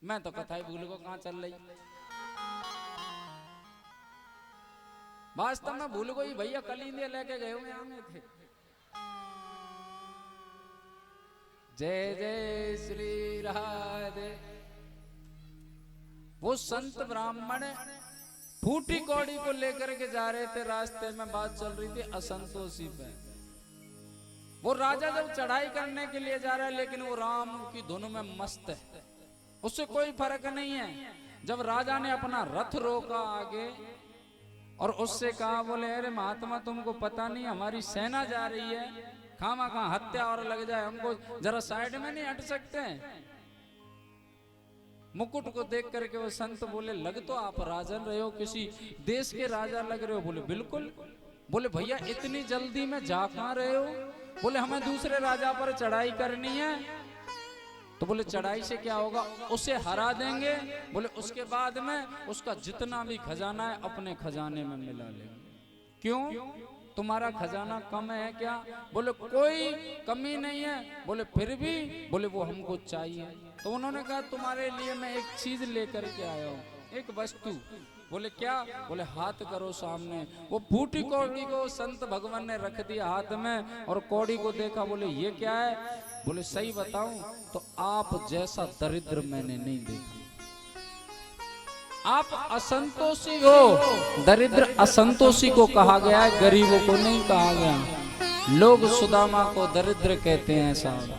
मैं तो कथा ही भूल गो कहाँ चल रही। वास्तव में भूल गई भैया कलिंदे लेके गए हुए आगे थे। जय जय श्री राधे। वो संत ब्राह्मण फूटी कौड़ी को लेकर के जा रहे थे, रास्ते में बात चल रही थी असंतोषी पे। वो राजा जब चढ़ाई करने के लिए जा रहा है लेकिन वो राम की धुन में मस्त है, उससे कोई फर्क नहीं है। जब राजा ने अपना रथ रोका आगे और उससे कहा, बोले अरे महात्मा तुमको पता नहीं हमारी सेना जा रही है, खामा कहाँ हत्या और लग जाए, हमको जरा साइड में नहीं हट सकते। मुकुट को देख करके वो संत बोले, लग तो आप राजन रहे हो, किसी देश के राजा लग रहे हो। बोले बिल्कुल। बोले भैया इतनी जल्दी में जा कहाँ रहे हो? बोले हमें दूसरे राजा पर चढ़ाई करनी है। तो बोले चढ़ाई से क्या होगा? उसे हरा देंगे। बोले उसके बाद में उसका जितना भी खजाना है अपने खजाने में मिला लेंगे। क्यों, तुम्हारा खजाना कम है क्या? बोले कोई कमी नहीं है। बोले फिर भी, बोले वो हमको चाहिए। तो उन्होंने कहा तुम्हारे लिए मैं एक चीज लेकर के आया हूँ, एक वस्तु। बोले क्या? बोले हाथ करो सामने। वो फूटी कौड़ी को संत भगवान ने रख दिया हाथ में और कौड़ी को देखा। बोले ये क्या है? बोले सही बताऊं तो आप जैसा दरिद्र मैंने नहीं देखा। आप असंतोषी हो। दरिद्र असंतोषी को कहा गया है, गरीबों को नहीं कहा गया। लोग सुदामा को दरिद्र कहते हैं साहब।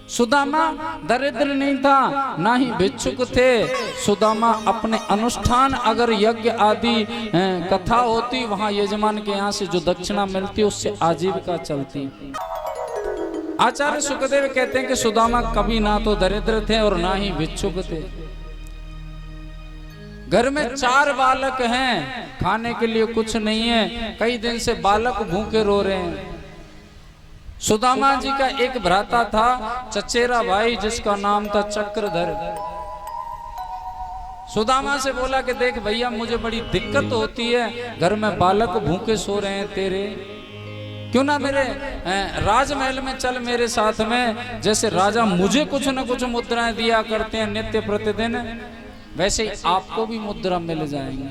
सुदामा दरिद्र नहीं था, ना ही भिक्षुक थे। सुदामा अपने अनुष्ठान, अगर यज्ञ आदि कथा होती, वहां यजमान के यहाँ से जो दक्षिणा मिलती उससे आजीविका चलती। आचार्य सुखदेव कहते हैं कि सुदामा कभी ना तो दरिद्र थे और ना ही भिक्षुक थे। घर में 4 बालक हैं, खाने के लिए कुछ नहीं है, कई दिन से बालक भूखे रो रहे हैं। सुदामा जी का एक भ्राता था, चचेरा भाई, जिसका नाम था चक्रधर। सुदामा से बोला कि देख भैया मुझे बड़ी दिक्कत होती है, घर में बालक भूखे सो रहे हैं तेरे, क्यों ना मेरे राजमहल में चल मेरे साथ में। जैसे राजा मुझे कुछ न कुछ मुद्राएं दिया करते हैं नित्य प्रतिदिन, वैसे ही आपको भी मुद्रा मिल जाएंगी।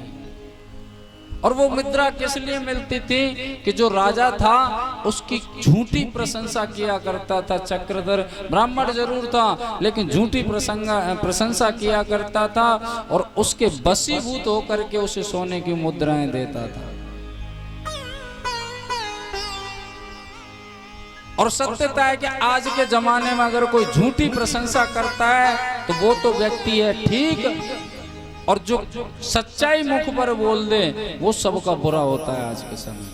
और वो मुद्रा किस लिए मिलती थी कि जो राजा था उसकी झूठी प्रशंसा किया करता था। चक्रधर ब्राह्मण जरूर था लेकिन झूठी प्रशंसा किया करता था और उसके वशीभूत होकर के उसे सोने की मुद्राएं देता था। और सत्यता है कि आज के जमाने में अगर कोई झूठी प्रशंसा करता है तो वो तो व्यक्ति है ठीक, और जो सच्चाई मुख पर बोल दे वो सबका बुरा होता है आज के समय।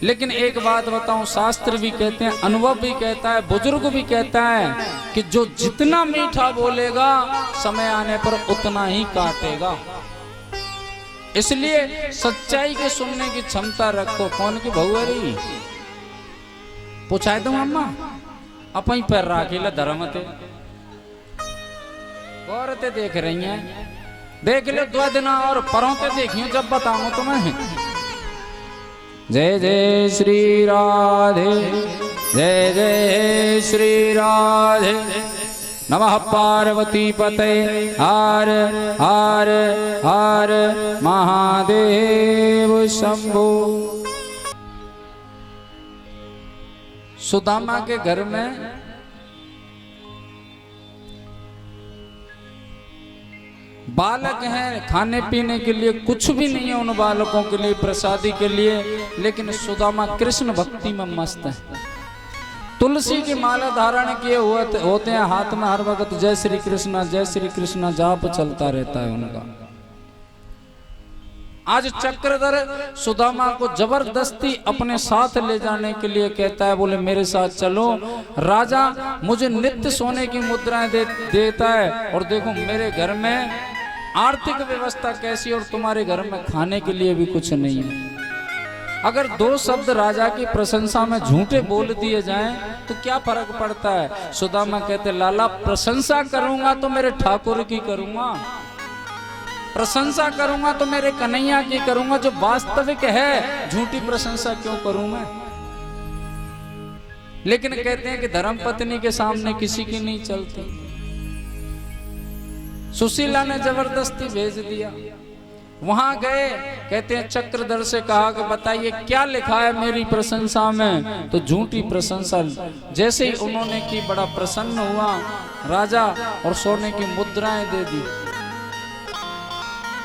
लेकिन एक बात बताऊं, शास्त्र भी कहते हैं, अनुभव भी कहता है, बुजुर्ग भी कहता है कि जो जितना मीठा बोलेगा समय आने पर उतना ही काटेगा। इसलिए सच्चाई के सुनने की क्षमता रखो। कौन की बहुअरी पूछाए दो अम्मा अपनी पैर राखीला धर्म थे औरतें देख रही हैं, देख ले 2 दिन और परों देखियो जब बताऊं तुम्हें। जय जय श्री राधे, जय जय श्री राधे। नमः पार्वती पते हर हर हर महादेव शंभो। सुदामा के घर में बालक हैं, खाने पीने के लिए कुछ भी नहीं है उन बालकों के लिए, प्रसादी के लिए, लेकिन सुदामा कृष्ण भक्ति में मस्त है। तुलसी की माला धारण किए हुए होते हैं हाथ में, हर वक्त जय श्री कृष्णा जाप चलता रहता है उनका। आज चक्रधर सुदामा को जबरदस्ती अपने साथ ले जाने के लिए कहता है, बोले मेरे साथ चलो, राजा मुझे नित्य सोने की मुद्राएं देता है और देखो मेरे घर में आर्थिक व्यवस्था कैसी और तुम्हारे घर में खाने के लिए भी कुछ नहीं है। अगर 2 शब्द राजा की प्रशंसा में झूठे बोल दिए जाएं तो क्या फर्क पड़ता है? सुदामा कहते लाला प्रशंसा करूंगा तो मेरे ठाकुर की करूंगा, प्रशंसा करूंगा तो मेरे कन्हैया की करूंगा, जो वास्तविक है। झूठी प्रशंसा क्यों करूं मैं? लेकिन कहते हैं कि धर्म पत्नी के सामने किसी की नहीं चलती। सुशीला ने जबरदस्ती भेज दिया। वहां गए, कहते हैं चक्रधर से कहा कि बताइए क्या लिखा है मेरी प्रशंसा में। तो झूठी प्रशंसा जैसे ही उन्होंने की, बड़ा प्रसन्न हुआ राजा और सोने की मुद्राएं दे दी।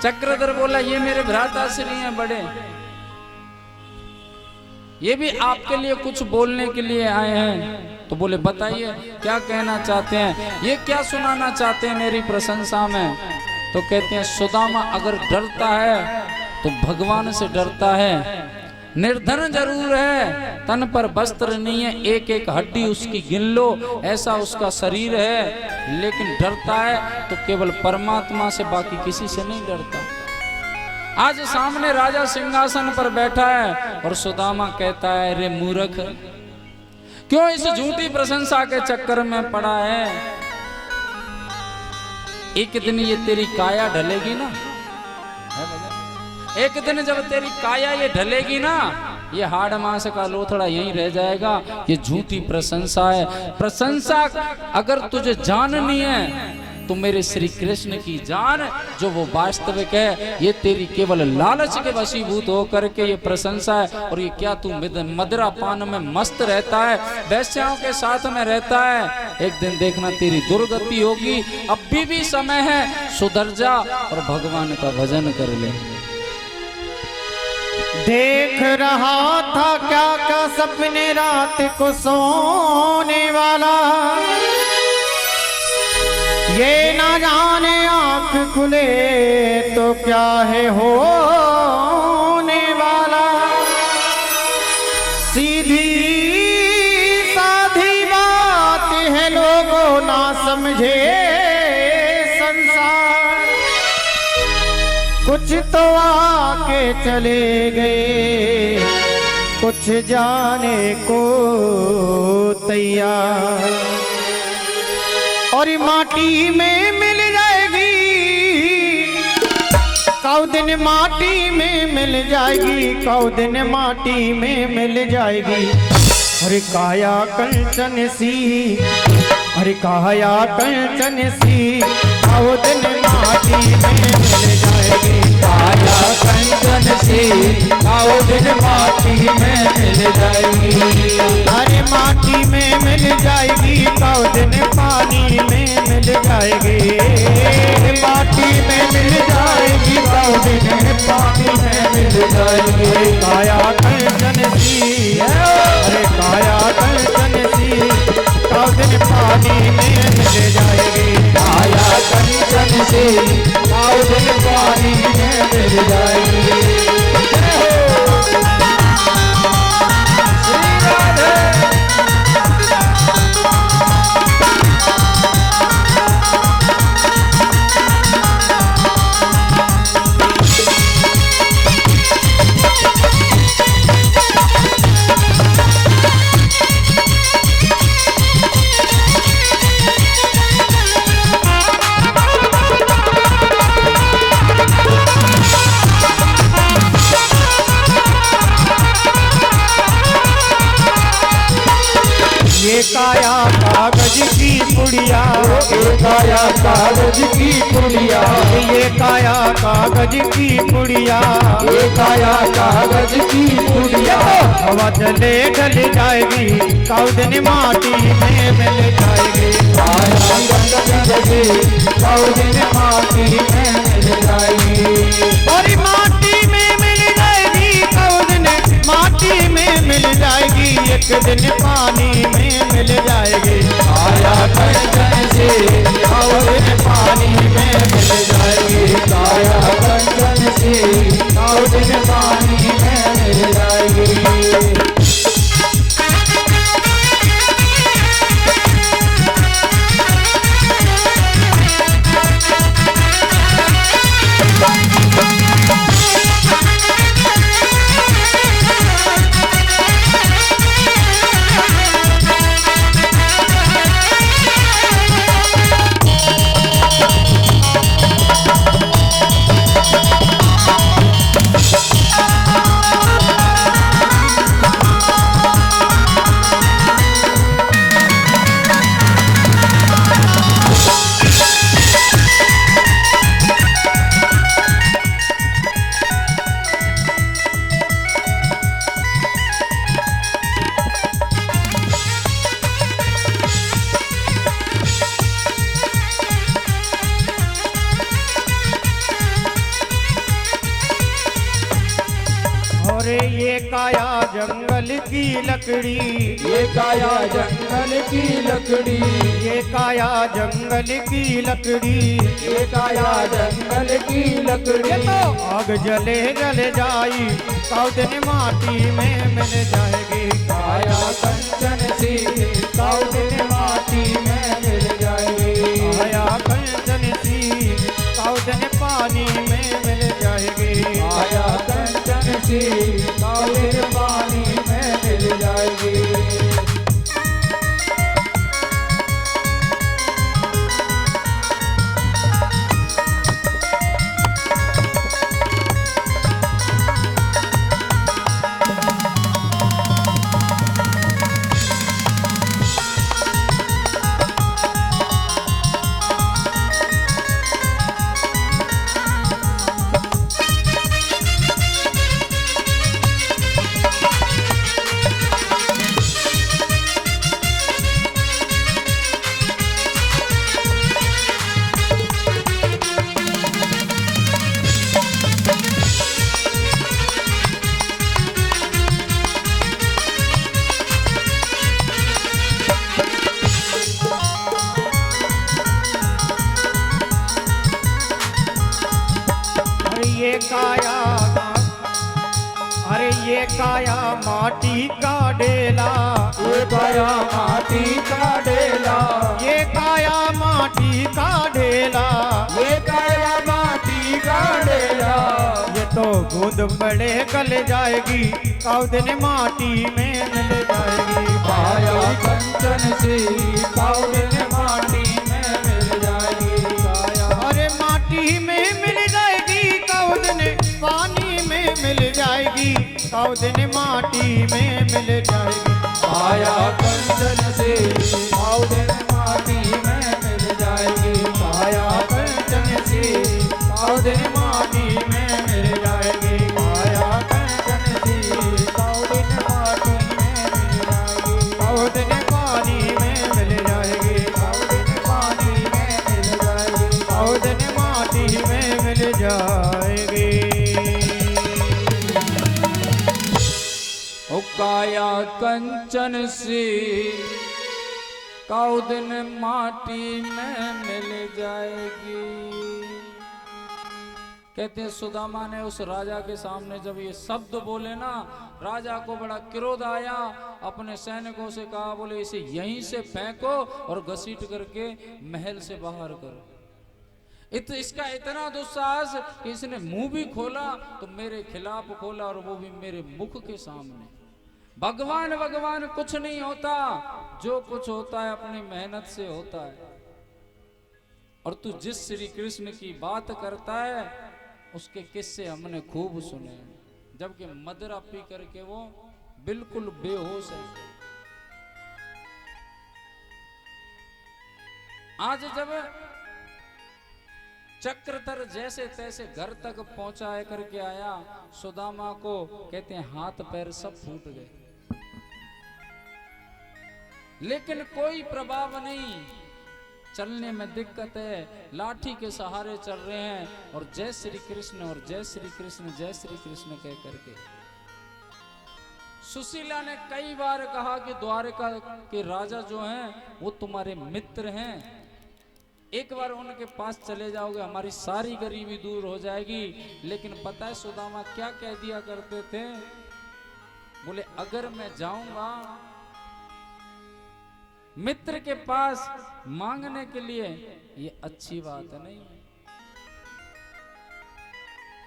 चक्रधर बोला ये मेरे भ्राताश्री हैं बड़े, ये भी आपके लिए कुछ बोलने के लिए आए हैं। तो बोले बताइए क्या कहना चाहते हैं, ये क्या सुनाना चाहते हैं मेरी प्रशंसा में। तो कहते हैं सुदामा अगर डरता है तो भगवान से डरता है, निर्धन जरूर है, तन पर वस्त्र नहीं है, एक एक हड्डी उसकी गिन लो ऐसा उसका शरीर है, लेकिन डरता है तो केवल परमात्मा से, बाकी किसी से नहीं डरता। आज सामने राजा सिंहासन पर बैठा है और सुदामा कहता है रे मूर्ख, क्यों इस झूठी प्रशंसा के चक्कर में पड़ा है। एक दिन ये तेरी काया ढलेगी ना, एक दिन जब तेरी काया ये ढलेगी ना, ये हाड़ मांस का लोथड़ा यहीं रह जाएगा। ये झूठी प्रशंसा है। प्रशंसा अगर तुझे जाननी है तो मेरे श्री कृष्ण की जान, जो वो वास्तविक है। ये तेरी केवल लालच के वशीभूत होकर के ये प्रशंसा है। और ये क्या तू मदिरा पान में मस्त रहता है, वैश्याओं के साथ में रहता है, एक दिन देखना तेरी दुर्गति होगी। अब भी समय है, सुधर जा और भगवान का भजन कर ले। देख रहा था क्या क्या सपने रात को सोने वाला, ये ना जाने आंख खुले तो क्या है होने वाला। सीधी साधी बात है लोगों ना समझे संसार, कुछ तो आके चले गए, कुछ जाने को तैयार। और माटी में मिल जाएगी, कौ दिन माटी में मिल जाएगी, कौ दिन माटी में मिल जाएगी। अरे काया कंचन सी, अरे काया कंचन सी, कौ दिन माटी में मिल जाएगी। काया कंचन सी, कौ दिन माटी में मिल जाएगी। अरे माटी में मिल जाएगी, कौ दिन पानी में मिल जाएगी। माटी में मिल जाएगी, कौ दिन पानी में मिल जाएगी। काया कंचन सी, अरे काया कंचन सी, कौ दिन पानी में मिल जाएगी। काया कंचन सी, कौ दिन पानी में मिल जाएगी। ये काया कागज की पुड़िया, ये काया कागज की पुड़िया, ये काया कागज की पुड़िया, ये काया कागज की पुड़िया। हवा चले ढल जाएगी, कौ दिन माटी में मिल जाएगी। काया कागज, कौ दिन माटी में मिल जाएगी। और माटी में मिल जाएगी, कौ दिन माटी में मिल जाएगी। एक दिन पानी में मिल जाएगी। काया कंचन सी, कौ दिन पानी में मिल जाएगी। काया कंचन सी, कौ दिन पानी में मिल जाएगी। काया जंगल की लकड़ी, ये काया जंगल की लकड़ी, ये काया जंगल की लकड़ी, ये काया जंगल की लकड़ी। ये तो आग जले जल जाई कौ दिन माटी में मिल जाएगी। काया कंचन सी कौ दिन माटी में मिल जाएगी। काया कंचन सी कौ दिन पानी में मिल जाएगी। काया कंचन सी कौ दिन पानी में मिल जाएगी। अरे ये काया माटी का ढेला, ये काया माटी का ढेला, ये काया माटी का ढेला, ये काया माटी का ढेला। ये तो बूंद पड़े गल जाएगी कौ दिन माटी में मिल जाएगी। काया कंचन सी कौ दिन माटी में मिल जाएगी। काया अरे माटी में मिल जाएगी कौ दिन पानी में मिल जाएगी, कौ दिन माटी में मिल जाएगी। काया कंचन सी कौ दिन माटी में मिल जाएगी। काया कंचन सी कौ दिन माटी में मिल जाएगी। काया कंचन सी कौ दिन माटी में मिल जाएगी। कौ दिन पानी में मिल जाएगी। कौ दिन पानी में मिल जाएगी। कौ दिन माटी में मिल जाएगी। ओ काया कंचन सी कौ दिन माटी में मिल जाएगी। कहते हैं सुदामा ने उस राजा के सामने जब ये शब्द बोले ना, राजा को बड़ा क्रोध आया, अपने सैनिकों से कहा, बोले इसे यहीं से फेंको और घसीट करके महल से बाहर करो। इसका इतना दुस्साहस कि इसने मुंह भी खोला तो मेरे खिलाफ खोला, और वो भी मेरे मुख के सामने। भगवान भगवान कुछ नहीं होता, जो कुछ होता है अपनी मेहनत से होता है। और तू जिस श्री कृष्ण की बात करता है उसके किस्से हमने खूब सुने, जबकि मदिरा पी करके वो बिल्कुल बेहोश है। आज जब चक्रधर जैसे तैसे घर तक पहुंचा करके आया, सुदामा को कहते हैं हाथ पैर सब फूट गए, लेकिन कोई प्रभाव नहीं, चलने में दिक्कत है, लाठी के सहारे चल रहे हैं और जय श्री कृष्ण और जय श्री कृष्ण जय श्री कृष्ण कह करके। सुशीला ने कई बार कहा कि द्वारका के राजा जो हैं वो तुम्हारे मित्र हैं, एक बार उनके पास चले जाओगे हमारी सारी गरीबी दूर हो जाएगी। लेकिन पता है सुदामा क्या कह दिया करते थे, बोले अगर मैं जाऊंगा मित्र के पास मांगने के लिए ये अच्छी बात नहीं,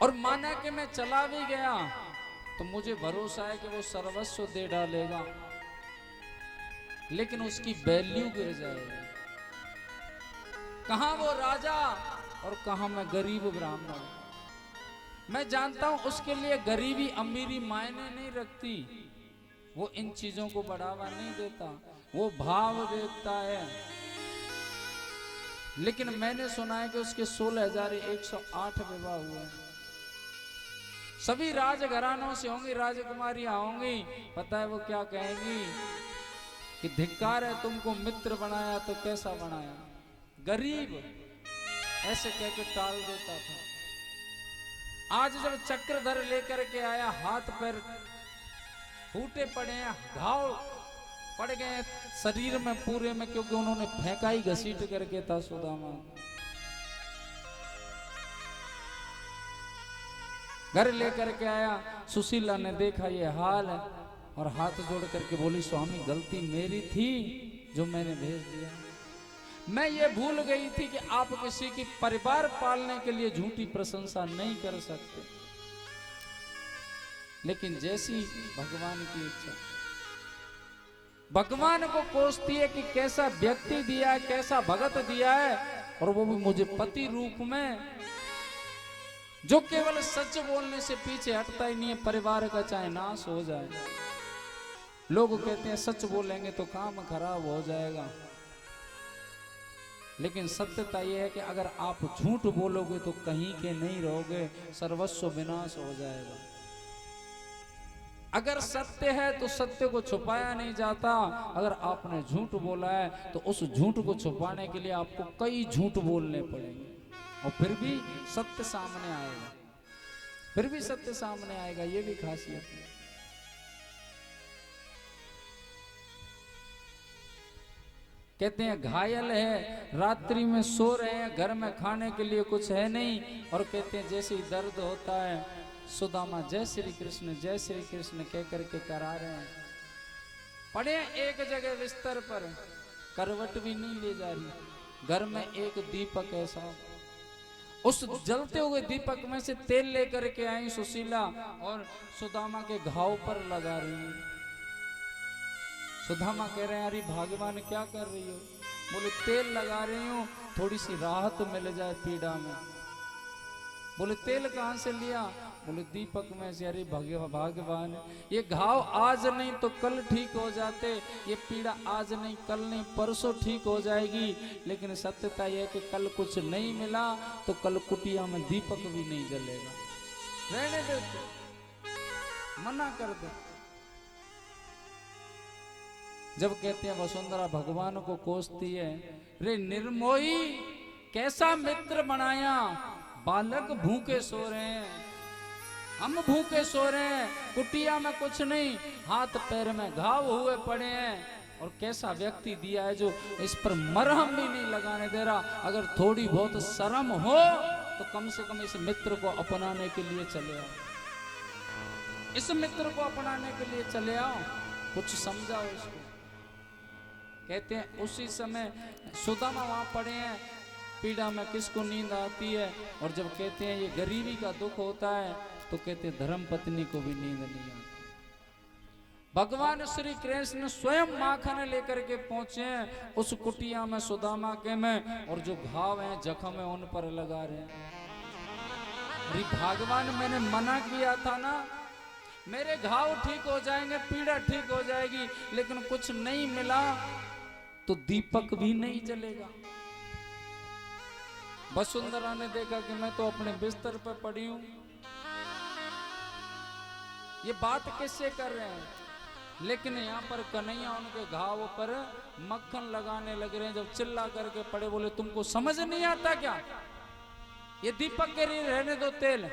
और माना कि मैं चला भी गया तो मुझे भरोसा है कि वो सर्वस्व दे डालेगा, लेकिन उसकी वैल्यू गिर जाएगी। कहां वो राजा और कहां मैं गरीब ब्राह्मण। मैं जानता हूं उसके लिए गरीबी अमीरी मायने नहीं रखती, वो इन चीजों को बढ़ावा नहीं देता, वो भाव देखता है। लेकिन मैंने सुना है कि उसके 16,108 विवाह हुए हैं। सभी राजघरानों से होंगी, राजकुमारियां होंगी। पता है वो क्या कहेंगी कि धिक्कार है, तुमको मित्र बनाया तो कैसा बनाया, गरीब, ऐसे कहकर टाल देता था। आज जब चक्रधर लेकर के आया, हाथ पैर फूटे पड़े हैं, घाव पड़ गए शरीर में पूरे में, क्योंकि उन्होंने फेंका ही घसीट करके था सुदामा। घर लेकर के आया, सुशीला ने देखा ये हाल है और हाथ जोड़ करके बोली, स्वामी गलती मेरी थी जो मैंने भेज दिया। मैं ये भूल गई थी कि आप किसी की परिवार पालने के लिए झूठी प्रशंसा नहीं कर सकते, लेकिन जैसी भगवान की इच्छा। भगवान को कोसती है कि कैसा व्यक्ति दिया है, कैसा भगत दिया है, और वो भी मुझे पति रूप में, जो केवल सच बोलने से पीछे हटता ही नहीं है, परिवार का चाहे नाश हो जाए। लोग कहते हैं सच बोलेंगे तो काम खराब हो जाएगा, लेकिन सत्यता यह है कि अगर आप झूठ बोलोगे तो कहीं के नहीं रहोगे, सर्वस्व विनाश हो जाएगा। अगर सत्य है तो सत्य को छुपाया नहीं जाता। अगर आपने झूठ बोला है तो उस झूठ को छुपाने के लिए आपको कई झूठ बोलने पड़ेंगे, और फिर भी सत्य सामने आएगा, फिर भी सत्य सामने आएगा। ये भी खासियत है। कहते हैं घायल है, रात्रि में सो रहे हैं, घर में खाने के लिए कुछ है नहीं, और कहते हैं जैसे ही दर्द होता है, सुदामा जय श्री कृष्ण कह करके करा रहे हैं। पड़े एक जगह बिस्तर पर, करवट भी नहीं ले जा रही। घर में एक दीपक है साहब, उस जलते हुए दीपक में से तेल लेकर के आई सुशीला और सुदामा के घाव पर लगा रही है। सुदामा कह रहे हैं अरे भगवान क्या कर रही हो? बोले तेल लगा रही हूं, थोड़ी सी राहत मिल जाए पीड़ा में। बोले तेल कहां से लिया? बोले दीपक में से। अरे भगवान, ये घाव आज नहीं तो कल ठीक हो जाते, ये पीड़ा आज नहीं कल नहीं परसों ठीक हो जाएगी, लेकिन सत्यता यह कि कल कुछ नहीं मिला तो कल कुटिया में दीपक भी नहीं जलेगा। रहने दे, मना कर दे। जब कहते हैं वसुंधरा भगवान को कोसती है, रे निर्मोही कैसा मित्र बनाया, बालक भूखे सो रहे हैं, हम भूखे सो रहे हैं, कुटिया में कुछ नहीं, हाथ पैर में घाव हुए पड़े हैं, और कैसा व्यक्ति दिया है जो इस पर मरहम भी नहीं लगाने दे रहा। अगर थोड़ी बहुत शर्म हो तो कम से कम इस मित्र को अपनाने के लिए चले आओ, इस मित्र को अपनाने के लिए चले आओ, कुछ समझाओ इसको। कहते हैं उसी समय सुदामा वहां पड़े हैं, पीड़ा में किसको नींद आती है, और जब कहते हैं ये गरीबी का दुख होता है तो कहते हैं धर्म पत्नी को भी नींद नहीं आती। भगवान श्री कृष्ण स्वयं माखन लेकर के पहुंचे हैं उस कुटिया में सुदामा के में, और जो घाव हैं जख्म है उन पर लगा रहे हैं। अरे भगवान मैंने मना किया था ना, मेरे घाव ठीक हो जाएंगे, पीड़ा ठीक हो जाएगी, लेकिन कुछ नहीं मिला तो दीपक भी नहीं जलेगा। वसुंधरा ने देखा कि मैं तो अपने बिस्तर पर पड़ी हूं, ये बात किससे कर रहे हैं, लेकिन यहाँ पर कन्हैया उनके घाव पर मक्खन लगाने लग रहे हैं। जब चिल्ला करके पड़े, बोले तुमको समझ नहीं आता क्या, ये दीपक के लिए रहने दो तेल,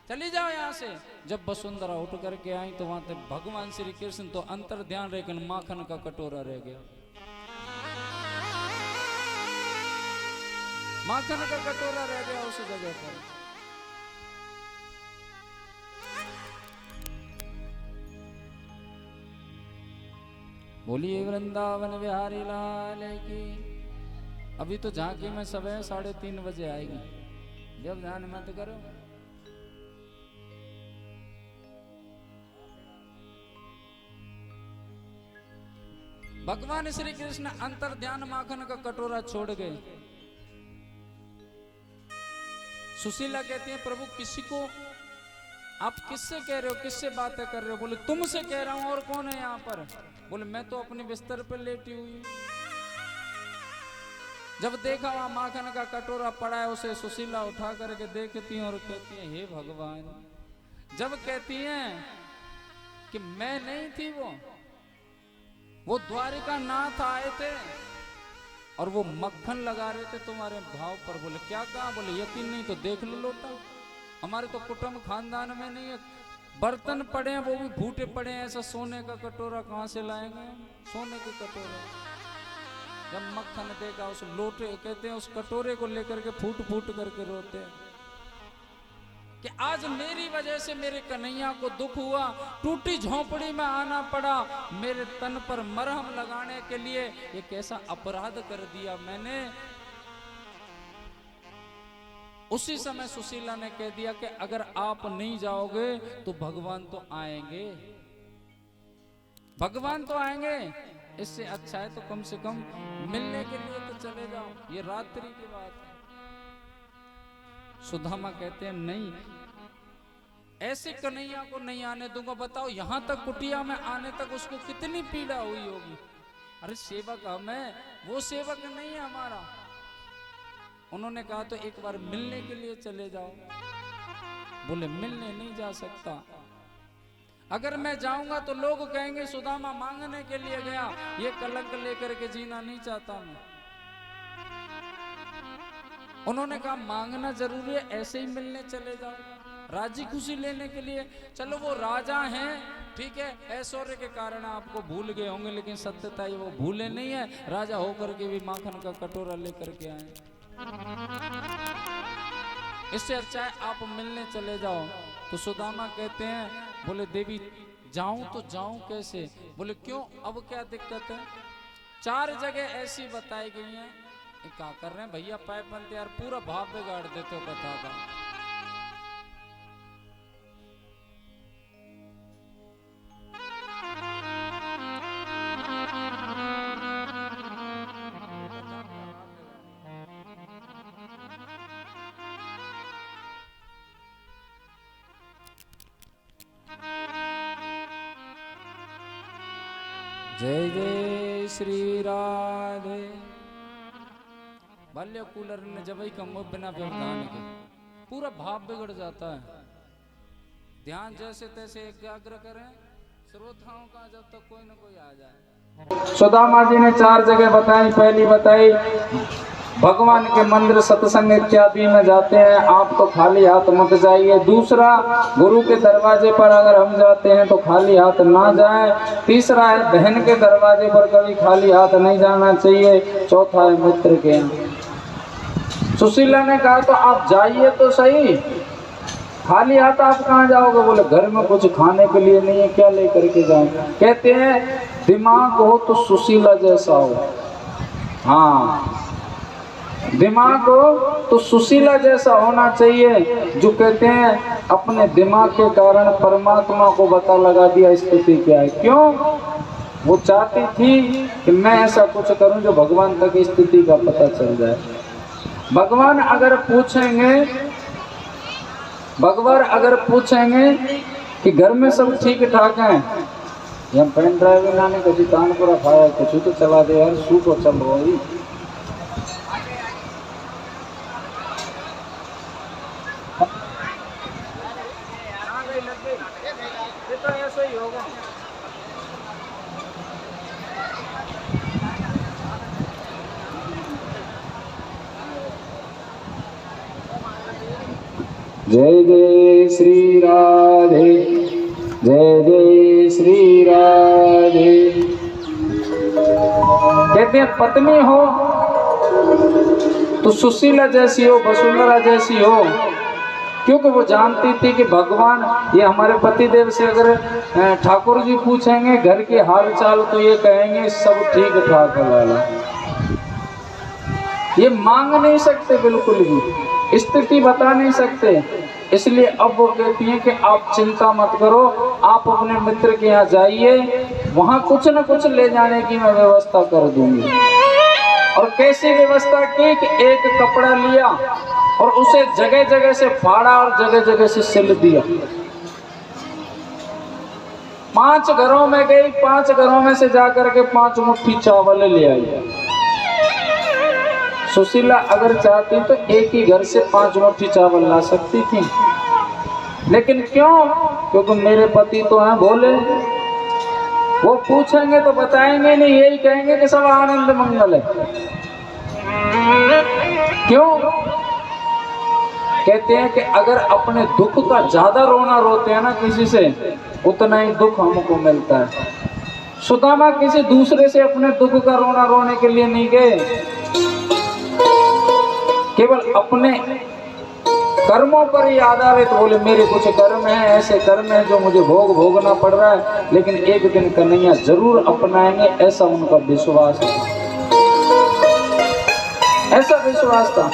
चली जाओ यहाँ से। जब वसुंधरा उठ करके आई तो वहां तक भगवान श्री कृष्ण तो अंतर ध्यान रहकर माखन का कटोरा रह गया, माखन का कटोरा रह गया उस जगह पर। बोलिए वृंदावन बिहारी लाल की। अभी तो झांकी में सुबह 3:30 बजे आएगी, जब ध्यान मत करो। भगवान श्री कृष्ण अंतर ध्यान माखन का कटोरा छोड़ गए। सुशीला कहती है प्रभु किसी को आप किससे कह रहे हो, किससे बातें कर रहे हो? बोले तुमसे कह रहा हूं, और कौन है यहाँ पर? बोले मैं तो अपने बिस्तर पर लेटी हुई हूं। जब देखा वहां माखन का कटोरा पड़ा है, उसे सुशीला उठा करके देखती है और कहती है हे भगवान। जब कहती हैं कि मैं नहीं थी, वो द्वारिका नाथ आए थे और वो मक्खन लगा रहे थे तुम्हारे भाव पर। बोले क्या कहा? बोले यकीन नहीं तो देख लो लोटा, हमारे तो कुटुंब खानदान में नहीं है, बर्तन पड़े हैं वो भी फूटे पड़े हैं, ऐसा सोने का कटोरा कहाँ से लाएंगे? सोने के कटोरा। जब मक्खन देगा उस लोटे, कहते हैं उस कटोरे को लेकर के फूट फूट करके रोते हैं कि आज मेरी वजह से मेरे कन्हैया को दुख हुआ, टूटी झोंपड़ी में आना पड़ा, मेरे तन पर मरहम लगाने के लिए ये कैसा अपराध कर दिया मैंने। उसी समय सुशीला ने कह दिया कि अगर आप नहीं जाओगे तो भगवान तो आएंगे, भगवान तो आएंगे, इससे अच्छा है तो कम से कम मिलने के लिए तो चले जाओ, ये रात्रि की बात है। सुदामा कहते हैं नहीं, ऐसे कन्हैया को नहीं आने दूंगा। बताओ यहां तक कुटिया में आने तक उसको कितनी पीड़ा हुई होगी। अरे सेवक हम है, वो सेवक नहीं है हमारा। उन्होंने कहा तो एक बार मिलने के लिए चले जाओ। बोले मिलने नहीं जा सकता, अगर मैं जाऊंगा तो लोग कहेंगे सुदामा मांगने के लिए गया, ये कलंक लेकर के जीना नहीं चाहता मैं। उन्होंने कहा मांगना जरूरी है, ऐसे ही मिलने चले जाओ, राजी खुशी लेने के लिए। चलो वो राजा हैं, ठीक है, ऐश्वर्य के कारण आपको भूल गए होंगे, लेकिन सत्यता ये वो भूले नहीं है, राजा होकर के भी माखन का कटोरा लेकर के आए। इससे अच्छा है आप मिलने चले जाओ। तो सुदामा कहते हैं, बोले देवी जाऊं तो जाऊं कैसे? बोले क्यों, अब क्या दिक्कत है? 4 जगह ऐसी बताई गई हैं। क्या कर रहे हैं भैया पाइप बनते यार, पूरा भाव बिगाड़ देते हो कथा का। जय जय श्री राधे। बाल्य कूलर ने जब ही कम बिना व्यवधान के पूरा भाव बिगड़ जाता है। ध्यान जैसे तैसे एकाग्र करें, श्रोताओं का जब तक कोई न कोई आ जाए। सुदामा जी ने 4 जगह बताई। पहली बताई भगवान के मंदिर सत्संग इत्यादि में जाते हैं आप तो खाली हाथ मत जाइए। दूसरा, गुरु के दरवाजे पर अगर हम जाते हैं तो खाली हाथ ना जाएं। तीसरा है बहन के दरवाजे पर कभी खाली हाथ नहीं जाना चाहिए। चौथा है मित्र के यहाँ। सुशीला ने कहा तो आप जाइए तो सही, खाली हाथ आप कहाँ जाओगे? बोले घर में कुछ खाने के लिए नहीं है, क्या लेकर के जाऊं? कहते हैं दिमाग हो तो सुशीला जैसा हो। हाँ, दिमाग हो तो सुशीला जैसा होना चाहिए, जो कहते हैं अपने दिमाग के कारण परमात्मा को पता लगा दिया स्थिति क्या है। क्यों? वो चाहती थी कि मैं ऐसा कुछ करूं जो भगवान तक स्थिति का पता चल जाए। भगवान अगर पूछेंगे कि घर में सब ठीक ठाक हैं, या पेन ड्राइव लाने कभी कानपुरा खाया कुछ तो चला दे यार, सू को चल रही। तो ऐसा ही होगा। जय जय श्री राधे, जय जय श्री राधे। कहते हैं पत्नी हो तो सुशीला जैसी हो, वसुंधरा जैसी हो, क्योंकि वो जानती थी कि भगवान, ये हमारे पतिदेव से अगर ठाकुर जी पूछेंगे घर के हाल चाल तो ये कहेंगे सब ठीक ठाक है लाला। ये मांग नहीं सकते, बिल्कुल भी स्थिति बता नहीं सकते। इसलिए अब वो कहती हैं कि आप चिंता मत करो, आप अपने मित्र के यहाँ जाइए, वहां कुछ न कुछ ले जाने की मैं व्यवस्था कर दूंगी। और कैसी व्यवस्था की कि एक कपड़ा लिया और उसे जगह जगह से फाड़ा और जगह जगह से सिल दिया। 5 घरों में गई, 5 घरों में से जाकर के 5 मुट्ठी चावल ले आई। सुशीला अगर चाहती तो एक ही घर से 5 मुट्ठी चावल ला सकती थी, लेकिन क्यों? क्योंकि मेरे पति तो हैं भोले, वो पूछेंगे तो बताएंगे नहीं, यही कहेंगे कि सब आनंद मंगल है। क्यों? कहते हैं कि अगर अपने दुख का ज्यादा रोना रोते हैं ना किसी से, उतना ही दुख हमको मिलता है। सुदामा किसी दूसरे से अपने दुख का रोना रोने के लिए नहीं गए, केवल अपने कर्मों पर ही आधारित। बोले मेरे कुछ कर्म हैं, ऐसे कर्म हैं जो मुझे भोगना पड़ रहा है, लेकिन एक दिन कन्हैया जरूर अपनाएंगे, ऐसा उनका विश्वास है, ऐसा विश्वास था।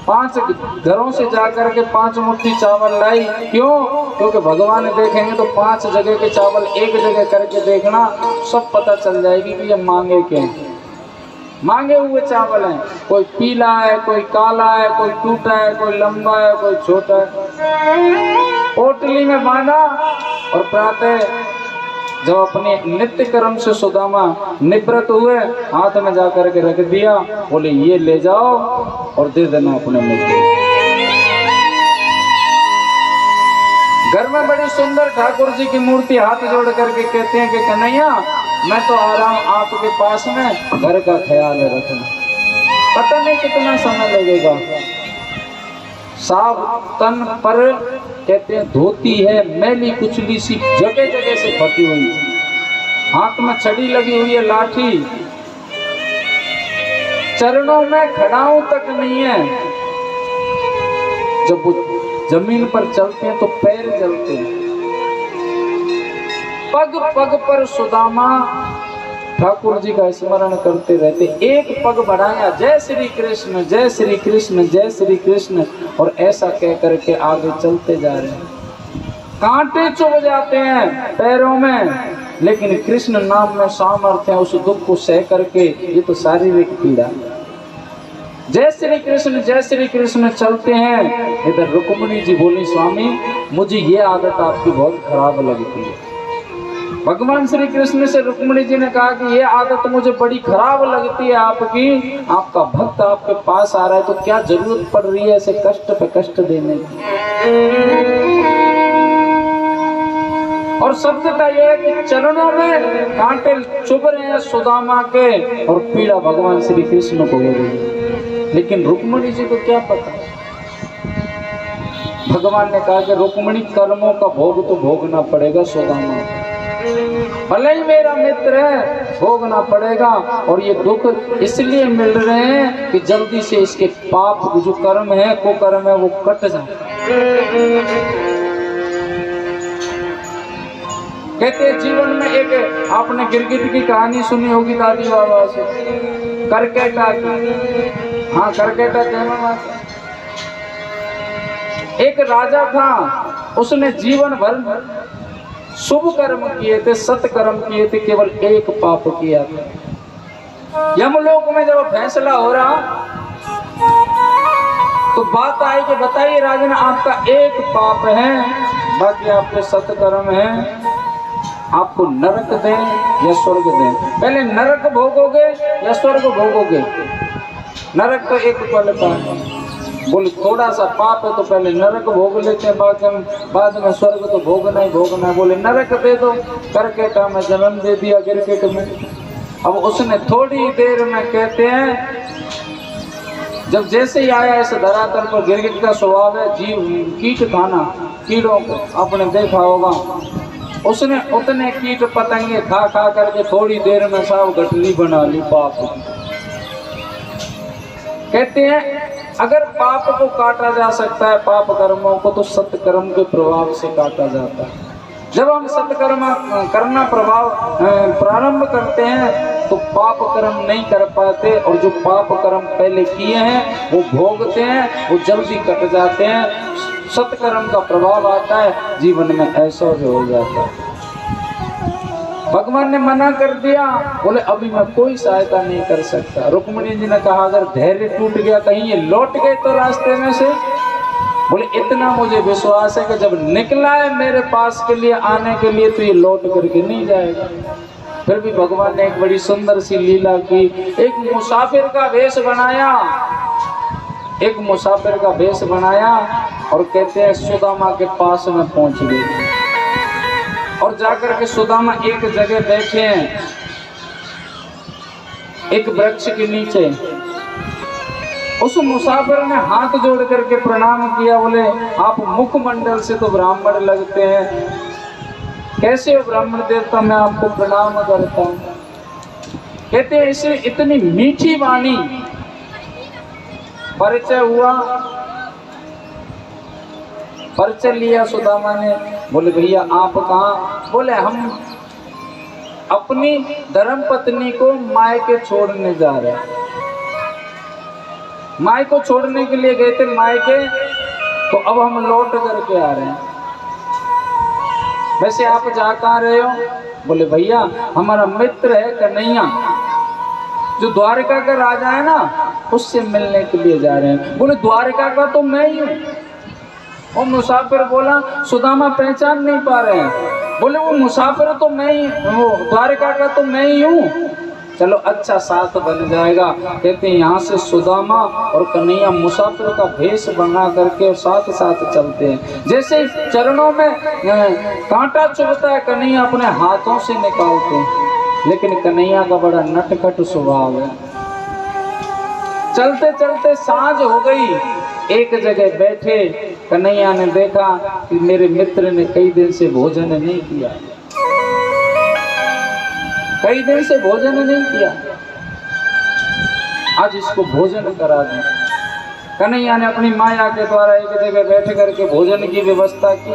5 घरों से जाकर के 5 मुट्ठी चावल लाई। क्यों? क्योंकि भगवान देखेंगे तो 5 जगह के चावल एक जगह करके देखना, सब पता चल जाएगी कि ये मांगे क्या हैं। मांगे हुए चावल हैं, कोई पीला है, कोई काला है, कोई टूटा है, कोई लंबा है, कोई छोटा है। पोटली में बांधा और प्रातः जब अपने नित्य कर्म से सुदामा निवृत्त हुए, हाथ में जाकर के रख दिया। बोले ये ले जाओ और दे देना अपने मित्र। घर में बड़ी सुंदर ठाकुर जी की मूर्ति, हाथ जोड़ करके कहते हैं कि कन्हैया मैं तो आ रहा हूँ आपके पास में, घर का ख्याल रखना। पता नहीं कितना समय लगेगा। साफ तन पर कहते हैं धोती है, मैली कुचली सी जगह जगह से फटी हुई, हाथ में छड़ी लगी हुई है, लाठी, चरणों में खड़ाऊ तक नहीं है। जब वो जमीन पर चलते हैं तो पैर जलते हैं। पग पग पर सुदामा ठाकुर जी का स्मरण करते रहते। एक पग बढ़ाया, जय श्री कृष्ण, जय श्री कृष्ण, जय श्री कृष्ण, और ऐसा कह करके आगे चलते जा रहे हैं। कांटे चुभ जाते हैं पैरों में, लेकिन कृष्ण नाम में सामर्थ्य है उस दुख को सह करके। ये तो शारीरिक पीड़ा। जय श्री कृष्ण चलते हैं। इधर रुक्मिणी जी बोली स्वामी मुझे ये आदत आपकी बहुत खराब लगती है। भगवान श्री कृष्ण से रुक्मिणी जी ने कहा कि ये आदत मुझे बड़ी खराब लगती है आपकी, आपका भक्त आपके पास आ रहा है तो क्या जरूरत पड़ रही है ऐसे कष्ट पे कष्ट देने की। और सत्यता यह है कि चरणों में कांटे चुभ रहे हैं सुदामा के, और पीड़ा भगवान श्री कृष्ण को हो रही है। लेकिन रुक्मिणी जी को क्या पता। भगवान ने कहा कि रुक्मिणी कर्मों का भोग तो भोगना पड़ेगा सुदामा, भले ही मेरा मित्र है भोगना पड़ेगा। और ये दुख इसलिए मिल रहे हैं कि जल्दी से इसके पाप जो कर्म है, कुकर्म है, वो कट जाए। कहते हैं जीवन में एक आपने गिरगिट की कहानी सुनी होगी दादी बाबा से, करकेटा की। हाँ, करकेटा कहना। एक राजा था, उसने जीवन भर शुभ कर्म किए थे, सत्कर्म किए थे, केवल एक पाप किया था। यमलोक में जब फैसला हो रहा तो बात आई कि बताइए राजन आपका एक पाप है, बाकी आपके सत्कर्म है, आपको नरक दें या स्वर्ग दें। पहले नरक भोगोगे या स्वर्ग भोगोगे? नरक तो एक पल का है। बोले थोड़ा सा पाप है तो पहले नरक भोग लेते हैं, बाद में स्वर्ग तो भोगना ही भोगना है। बोले नरक दे दो। करकेटा में जन्म दे दिया गिरगिट में। अब उसने थोड़ी देर में कहते हैं जब जैसे ही आया इस धरातल पर, गिरगिट का स्वभाव है जीव कीट खाना, कीड़ों को आपने देखा होगा, उसने उतने कीट पतंगे खा खा करके थोड़ी देर में सब गठली बना ली पाप। कहते हैं अगर पाप को काटा जा सकता है, पाप कर्मों को, तो सत्कर्म के प्रभाव से काटा जाता है। जब हम सत्कर्म करना प्रारंभ करते हैं तो पाप कर्म नहीं कर पाते, और जो पाप कर्म पहले किए हैं वो भोगते हैं, वो जल्दी कट जाते हैं। सत्कर्म का प्रभाव आता है, जीवन में ऐश्वर्य हो जाता है। भगवान ने मना कर दिया, बोले अभी मैं कोई सहायता नहीं कर सकता। रुक्मिणी जी ने कहा अगर धैर्य टूट गया, कहीं ये लौट गए तो रास्ते में से, बोले इतना मुझे विश्वास है कि जब निकला है मेरे पास के लिए आने के लिए तो ये लौट करके नहीं जाएगा। फिर भी भगवान ने एक बड़ी सुंदर सी लीला की। एक मुसाफिर का वेश बनाया, एक मुसाफिर का वेश बनाया, और कहते हैं सुदामा के पास में पहुंच गए, और जाकर के सुदामा एक जगह बैठे हैं, एक वृक्ष के नीचे। उस मुसाफिर ने हाथ जोड़ करके प्रणाम किया, बोले आप मुखमंडल से तो ब्राह्मण लगते हैं, कैसे हो ब्राह्मण देवता, मैं आपको प्रणाम करता हूँ। कहते हैं इसे इतनी मीठी वाणी, परिचय हुआ, परिचय लिया सुदामा ने। बोले भैया आप कहाँ? बोले हम अपनी धर्म पत्नी को मायके छोड़ने जा रहे हैं। माई को छोड़ने के लिए गए थे मायके, तो अब हम लौट करके आ रहे हैं। वैसे आप जा कहाँ रहे हो? बोले भैया हमारा मित्र है कन्हैया, जो द्वारका का राजा है ना, उससे मिलने के लिए जा रहे हैं। बोले द्वारका का तो मैं ही हूँ। और मुसाफिर बोला, सुदामा पहचान नहीं पा रहे हैं। बोले वो मुसाफिर तो मैं ही, वो द्वारका का तो मैं ही हूँ। चलो अच्छा साथ बन जाएगा। कहते हैं यहाँ से सुदामा और कन्हैया मुसाफिर का भेष बना करके और साथ साथ चलते हैं। जैसे चरणों में कांटा चुभता है, कन्हैया अपने हाथों से निकालते हैं, लेकिन कन्हैया का बड़ा नटखट स्वभाव है। चलते चलते सांझ हो गई, एक जगह बैठे, कन्हैया ने देखा कि मेरे मित्र ने कई दिन से भोजन नहीं किया, कई दिन से भोजन नहीं किया, आज इसको भोजन करा दें। कन्हैया ने अपनी माया के द्वारा एक जगह बैठ करके भोजन की व्यवस्था की।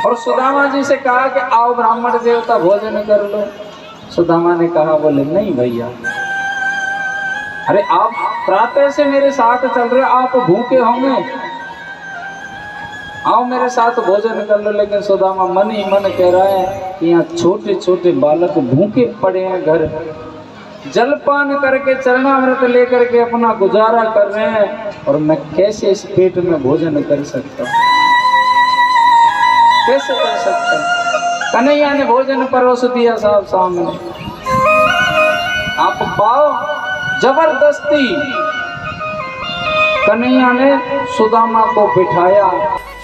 और सुदामा जी से कहा कि आओ ब्राह्मण देवता भोजन कर लो। सुदामा ने कहा, बोले नहीं भैया, अरे आप प्रातः से मेरे साथ चल रहे, आप भूखे होंगे, आओ मेरे साथ भोजन कर लो। लेकिन सुदामा मन ही मन कह रहा है कि यहाँ छोटे छोटे बालक भूखे पड़े हैं, घर जलपान करके चरणामृत लेकर के अपना गुजारा कर रहे हैं, और मैं कैसे इस पेट में भोजन कर सकता हूँ, कैसे कर सकता हूँ। कन्हैया ने भोजन परोस दिया साहब सामने। आप पाओ जबरदस्ती कन्हैया ने सुदामा को बिठाया,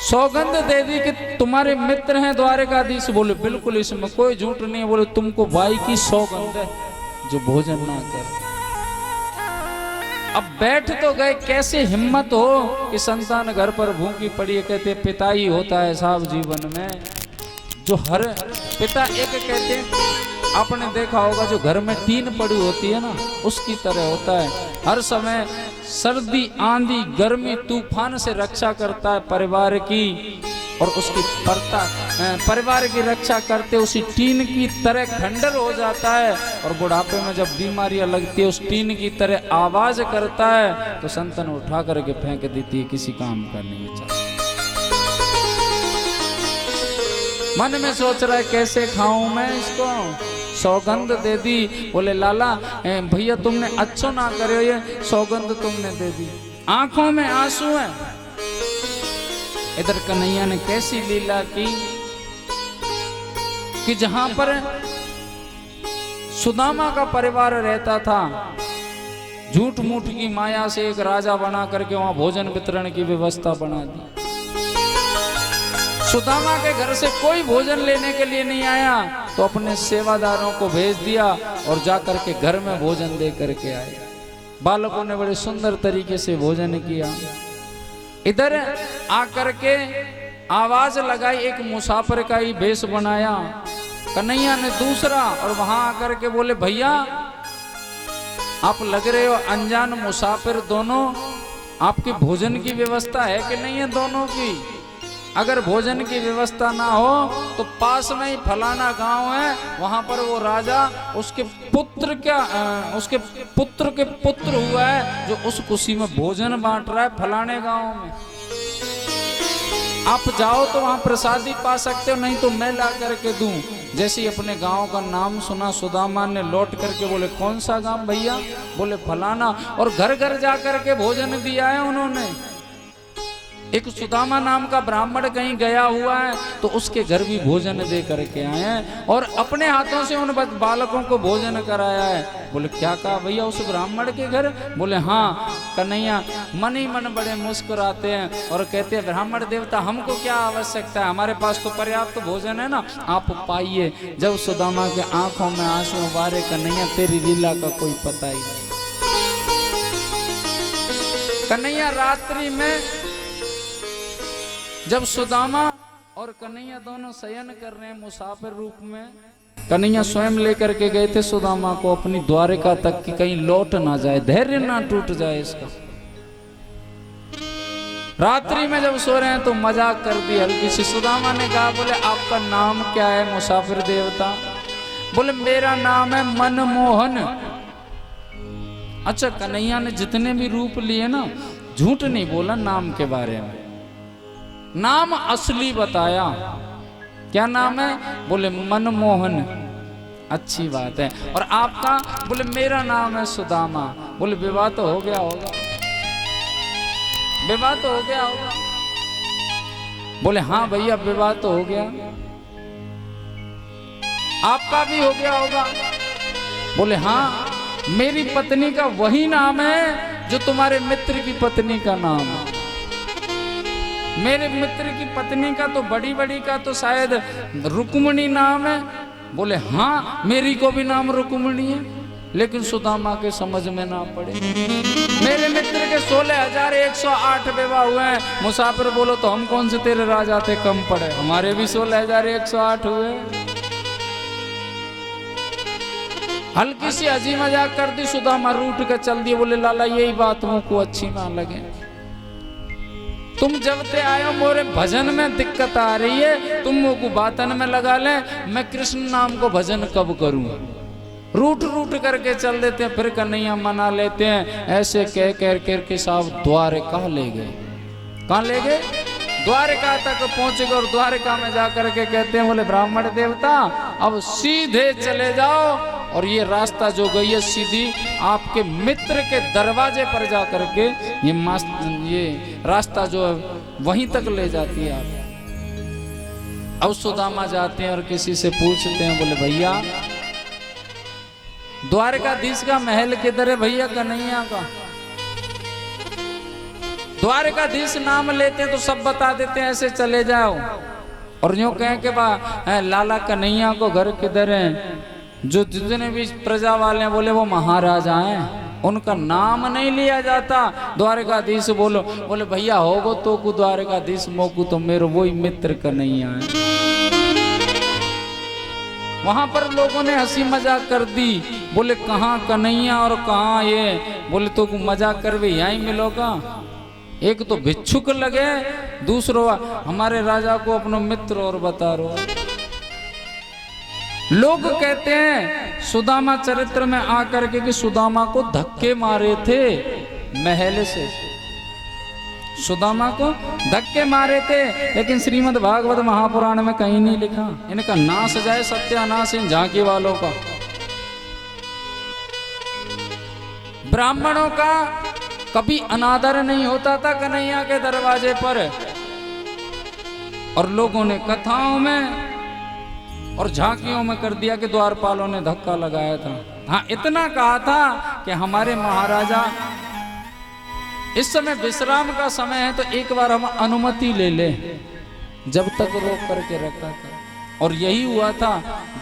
सौगंध दे दी कि तुम्हारे मित्र हैं द्वारकाधीश। बोले बिल्कुल, इसमें कोई झूठ नहीं है। बोले तुमको भाई की सौगंध है जो भोजन ना करे। अब बैठ तो गए, कैसे हिम्मत हो कि संतान घर पर भूखी पड़ी है। कहते पिता ही होता है साहब जीवन में, जो हर पिता एक कहते हैं, आपने देखा होगा जो घर में टीन पड़ी होती है ना, उसकी तरह होता है। हर समय सर्दी आंधी गर्मी तूफान से रक्षा करता है परिवार की, और उसकी परिवार की रक्षा करते उसी टीन की तरह खंडर हो जाता है। और बुढ़ापे में जब बीमारियां लगती है, उस टीन की तरह आवाज करता है, तो संतान उठा करके फेंक देती है, किसी काम का नहीं है। मन में सोच रहा है कैसे खाऊं मैं इसको, सौगंध दे दी। बोले लाला भैया तुमने अच्छो ना करे, ये सौगंध तुमने दे दी, आंखों में आंसू है। इधर कन्हैया ने कैसी लीला की कि जहां पर सुदामा का परिवार रहता था, झूठ मूठ की माया से एक राजा बना करके वहां भोजन वितरण की व्यवस्था बना दी। सुदामा के घर से कोई भोजन लेने के लिए नहीं आया, तो अपने सेवादारों को भेज दिया और जाकर के घर में भोजन दे करके आए। बालकों ने बड़े सुंदर तरीके से भोजन किया। इधर आकर के आवाज लगाई, एक मुसाफिर का ही भेष बनाया। कन्हैया ने दूसरा, और वहां आकर के बोले भैया आप लग रहे हो अनजान मुसाफिर दोनों, आपकी भोजन की व्यवस्था है कि नहीं है दोनों की? अगर भोजन की व्यवस्था ना हो तो पास में ही फलाना गांव है, वहां पर वो राजा उसके पुत्र उसके पुत्र के पुत्र हुआ है, जो उस खुशी में भोजन बांट रहा है फलाने गांव में। आप जाओ तो वहां प्रसादी पा सकते हो, नहीं तो मैं ला करके दूं। जैसे ही अपने गांव का नाम सुना, सुदामा ने लौट करके बोले कौन सा गांव भैया? बोले फलाना। और घर घर जा करके भोजन दिया है उन्होंने। एक सुदामा नाम का ब्राह्मण कहीं गया हुआ है तो उसके घर भी भोजन दे करके आए हैं और अपने हाथों से उन बालकों को भोजन कराया है। बोले क्या कहा भैया उस ब्राह्मण के घर? बोले हाँ। कन्हैया मन ही मन बड़े मुस्कुराते हैं और कहते हैं ब्राह्मण देवता हमको क्या आवश्यकता है, हमारे पास तो पर्याप्त भोजन है ना, आप पाइए। जब सुदामा के आंखों में आंसू उबारे, कन्हैया तेरी लीला का कोई पता ही नहीं। कन्हैया रात्रि में जब सुदामा और कन्हैया दोनों शयन कर रहे हैं मुसाफिर रूप में, कन्हैया स्वयं लेकर के गए थे सुदामा को अपनी द्वारिका तक कि कहीं लौट ना जाए, धैर्य ना टूट जाए इसका। रात्रि में जब सो रहे हैं तो मजाक कर दी हल्की सी। सुदामा ने कहा बोले आपका नाम क्या है मुसाफिर देवता? बोले मेरा नाम है मनमोहन। अच्छा, कन्हैया ने जितने भी रूप लिए ना, झूठ नहीं बोला नाम के बारे में, नाम असली बताया। क्या नाम है? बोले मनमोहन। अच्छी बात है। और आपका? बोले मेरा नाम है सुदामा। बोले विवाह तो हो गया होगा, विवाह तो हो गया होगा। बोले हाँ भैया विवाह तो हो गया। आपका भी हो गया होगा? बोले हाँ, मेरी पत्नी का वही नाम है जो तुम्हारे मित्र की पत्नी का नाम है। मेरे मित्र की पत्नी का तो बड़ी बड़ी का तो शायद रुक्मणी नाम है। बोले हाँ, मेरी को भी नाम रुक्मणी है, लेकिन सुदामा के समझ में ना पड़े। मेरे मित्र के 16,108 विवाह हुए हैं। मुसाफिर बोलो तो हम कौन से तेरे राजा थे कम पड़े, हमारे भी 16,108 हुए। हल्की सी हंसी मजाक कर दी, सुदामा रूठ कर चल दिए। बोले लाला यही बात मुझको अच्छी ना लगे, तुम जब ते आयो मोरे भजन में दिक्कत आ रही है, तुम मुझको बातन में लगा ले, मैं कृष्ण नाम को भजन कब करूं? रूठ रूठ करके चल देते हैं, फिर कन्हैया मना लेते हैं। ऐसे कह के साहब द्वारका ले गए। कहाँ ले गए? द्वारका तक पहुंच गए और द्वारका में जाकर के कहते हैं बोले ब्राह्मण देवता अब सीधे चले जाओ, और ये रास्ता जो गई है सीधी आपके मित्र के दरवाजे पर जा करके ये रास्ता जो है वहीं तक ले जाती है आप। अब सुदामा जाते हैं और किसी से पूछते हैं, बोले भैया द्वारकाधीश का महल किधर है? भैया कन्हैया का। द्वारकाधीश नाम लेते हैं तो सब बता देते हैं, ऐसे चले जाओ। और यूं कहें कि लाला कन्हैया को घर किधर है? जो जितने भी प्रजा वाले हैं बोले वो महाराजा हैं, उनका नाम नहीं लिया जाता। द्वारकाधीश बोलो, बोले भैया होगो तो को द्वारकाधीश, मोकू तो मेरे वही मित्र कन्हैया है। वहां पर लोगों ने हंसी मजाक कर दी। बोले कहाँ कन्हैया और कहाँ ये? बोले तो मजाक कर भी यहीं मिलोगा। एक तो भिक्षुक लगे, दूसरो हमारे राजा को अपनो मित्र और बता रो। लोग कहते हैं सुदामा चरित्र में आकर के कि सुदामा को धक्के मारे थे महल से, सुदामा को धक्के मारे थे, लेकिन श्रीमद् भागवत महापुराण में कहीं नहीं लिखा। इनका नाश जाए सत्यानाश इन झांकी वालों का। ब्राह्मणों का कभी अनादर नहीं होता था कन्हैया के दरवाजे पर, और लोगों ने कथाओं में और झांकियों में कर दिया कि द्वारपालों ने धक्का लगाया था। हाँ, इतना कहा था कि हमारे महाराजा इस समय विश्राम का समय है तो एक बार हम अनुमति ले ले, जब तक रोक करके रखा था। और यही हुआ था,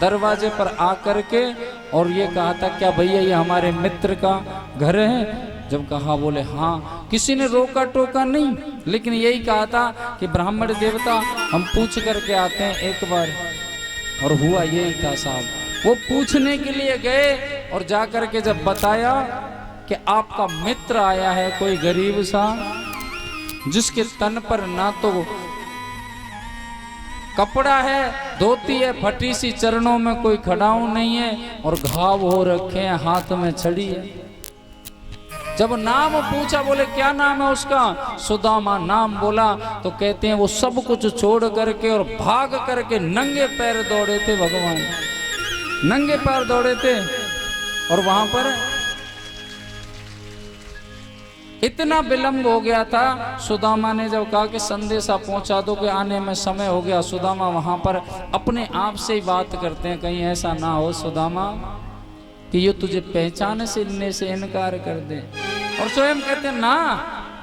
दरवाजे पर आकर के और ये कहा था क्या भैया ये हमारे मित्र का घर है? जब कहा बोले हाँ, किसी ने रोका टोका नहीं, लेकिन यही कहा था कि ब्राह्मण देवता हम पूछ करके आते हैं एक बार। और हुआ यही था साहब, वो पूछने के लिए गए और जाकर के जब बताया कि आपका मित्र आया है कोई गरीब सा, जिसके तन पर ना तो कपड़ा है, धोती है फटी सी, चरणों में कोई खड़ाऊ नहीं है और घाव हो रखे हैं, हाथ में छड़ी है। जब नाम पूछा, बोले क्या नाम है उसका? सुदामा नाम बोला तो कहते हैं वो सब कुछ छोड़ करके और भाग करके नंगे पैर दौड़े थे। भगवान नंगे पैर दौड़े थे और वहां पर इतना विलंब हो गया था। सुदामा ने जब कहा कि संदेशा पहुंचा दो कि आने में समय हो गया, सुदामा वहां पर अपने आप से ही बात करते हैं, कहीं ऐसा ना हो सुदामा कि ये तुझे पहचाने से इनकार कर दे। और स्वयं कहते हैं ना,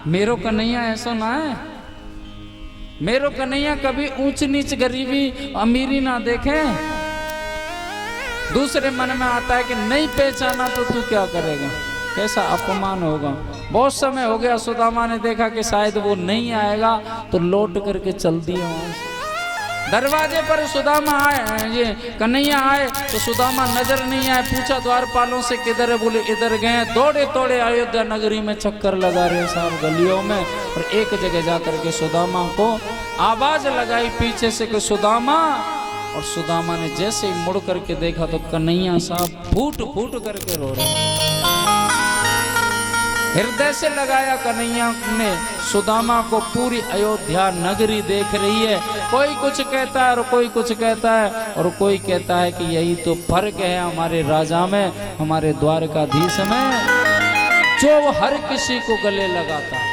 मेरो कन्हैया ऐसा ना है, मेरो कन्हैया कभी ऊंच नीच गरीबी अमीरी ना देखे। दूसरे मन में आता है कि नहीं पहचाना तो तू क्या करेगा, कैसा अपमान होगा। बहुत समय हो गया, सुदामा ने देखा कि शायद वो नहीं आएगा तो लौट करके चल दिया वहां से। दरवाजे पर सुदामा आए, ये कन्हैया आए तो सुदामा नजर नहीं आए। पूछा द्वारपालों से किधर है, बोले इधर गए। दौड़े दौड़े अयोध्या नगरी में चक्कर लगा रहे साहब गलियों में, और एक जगह जाकर के सुदामा को आवाज लगाई पीछे से कि सुदामा। और सुदामा ने जैसे ही मुड़ करके देखा तो कन्हैया साहब फूट फूट करके रो रहे। हृदय से लगाया कन्हैया ने सुदामा को। पूरी अयोध्या नगरी देख रही है, कोई कुछ कहता है और कोई कुछ कहता है, और कोई कहता है कि यही तो फर्क है हमारे राजा में, हमारे द्वारकाधीश में, जो हर किसी को गले लगाता है,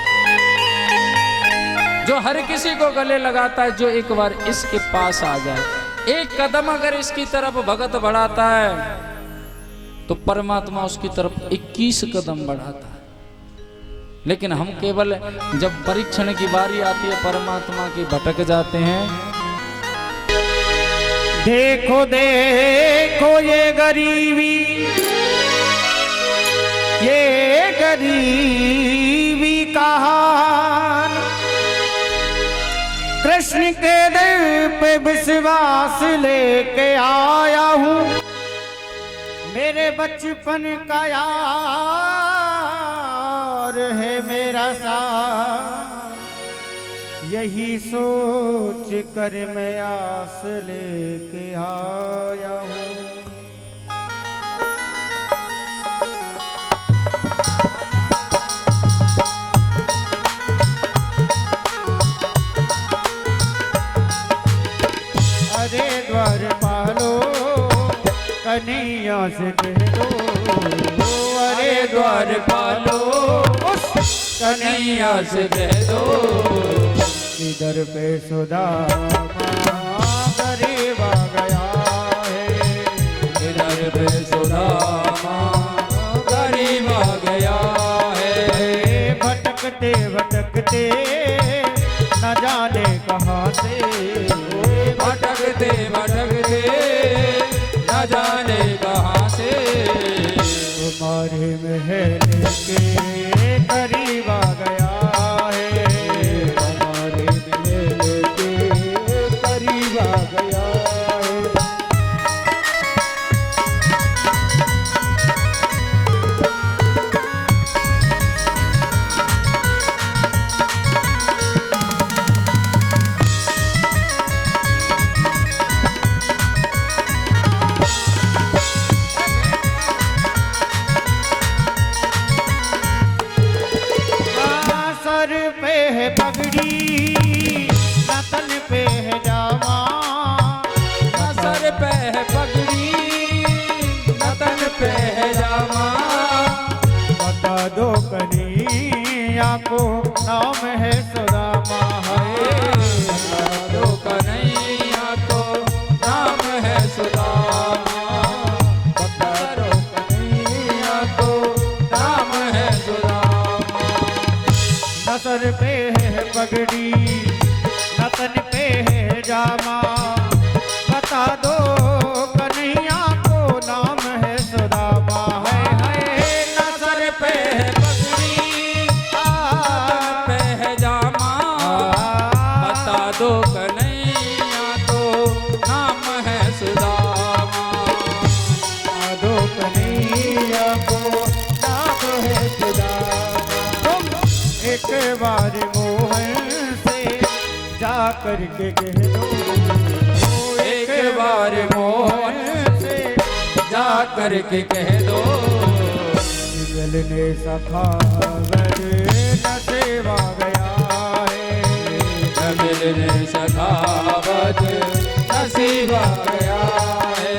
जो हर किसी को गले लगाता है, जो एक बार इसके पास आ जाए, एक कदम अगर इसकी तरफ भगत बढ़ाता है तो परमात्मा उसकी तरफ 21 कदम बढ़ाता है। लेकिन हम केवल जब परीक्षण की बारी आती है परमात्मा की भटक जाते हैं। देखो देखो ये गरीबी का हाल, कृष्ण के दर पे विश्वास लेके आया हूँ, मेरे बचपन का यार है मेरा साथ, यही सोच कर मैं आस लेके आया हूँ। अरे द्वारपालो कन्हैया से कह दो, अरे द्वारपालो कन्हैया से कह दो, इधर पे सुदामा गरीब आ गया है, इधर पे सुदामा गरीब आ गया है। भटकते भटकते न जाने कहाँ से, भटकते भटकते न जाने कहाँ से, तुम्हारे महल के करीब आ गया है, हमारे महल के करीब आ गया है। सर पे है पगड़ी न तन पे है जामा, न सर पे है पगड़ी न तन पे है जामा, बता दो कन्हैया को नाम है सुदामा है, बता दो कन्हैया को नाम है सुदामा, बता दो कन्हैया को नाम है सुदामा। न सर पे है पगड़ी न तन पे है जामा, बता दो कन्हैया को नाम है सुदामा है। न सर पे है पगड़ी न तन पे है जामा, बता दो कन्हैया को नाम है सुदामा, बता दो कन्हैया को नाम है सुदामा। एक बार मोहन से जा करके कह दो, एक बार मोहन से जा करके कह दो, मिलने सखावत न सेवा गया है, मिलने सखावत नसीब आ गया है।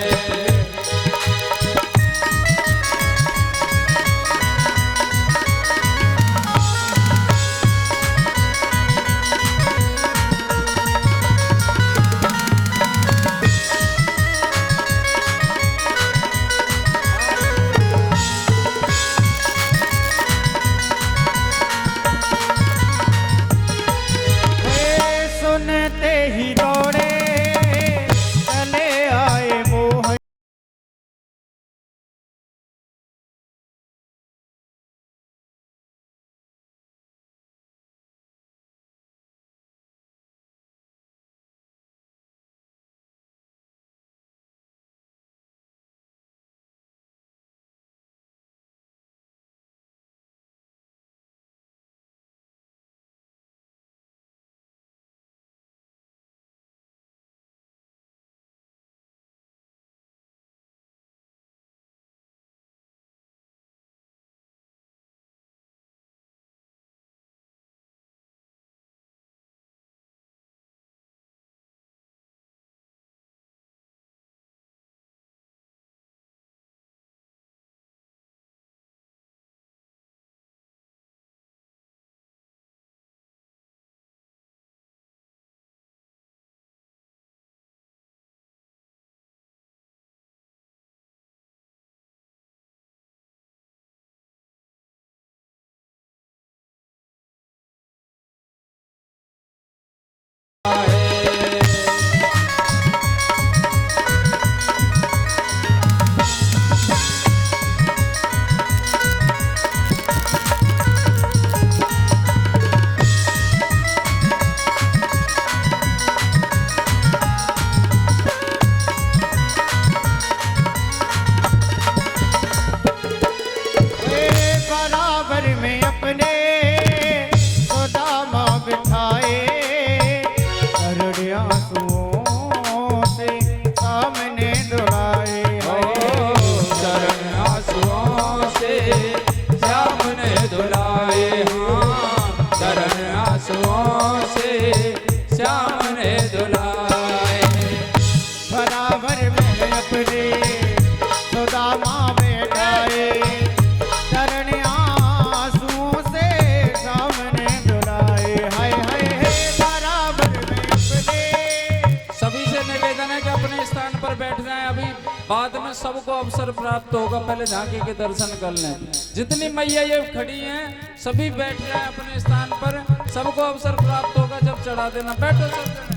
सबको अवसर प्राप्त होगा, पहले झांकी के दर्शन कर लें। जितनी मैया ये खड़ी हैं सभी बैठ जाए अपने स्थान पर, सबको अवसर प्राप्त होगा जब चढ़ा देना। बैठो सब जने।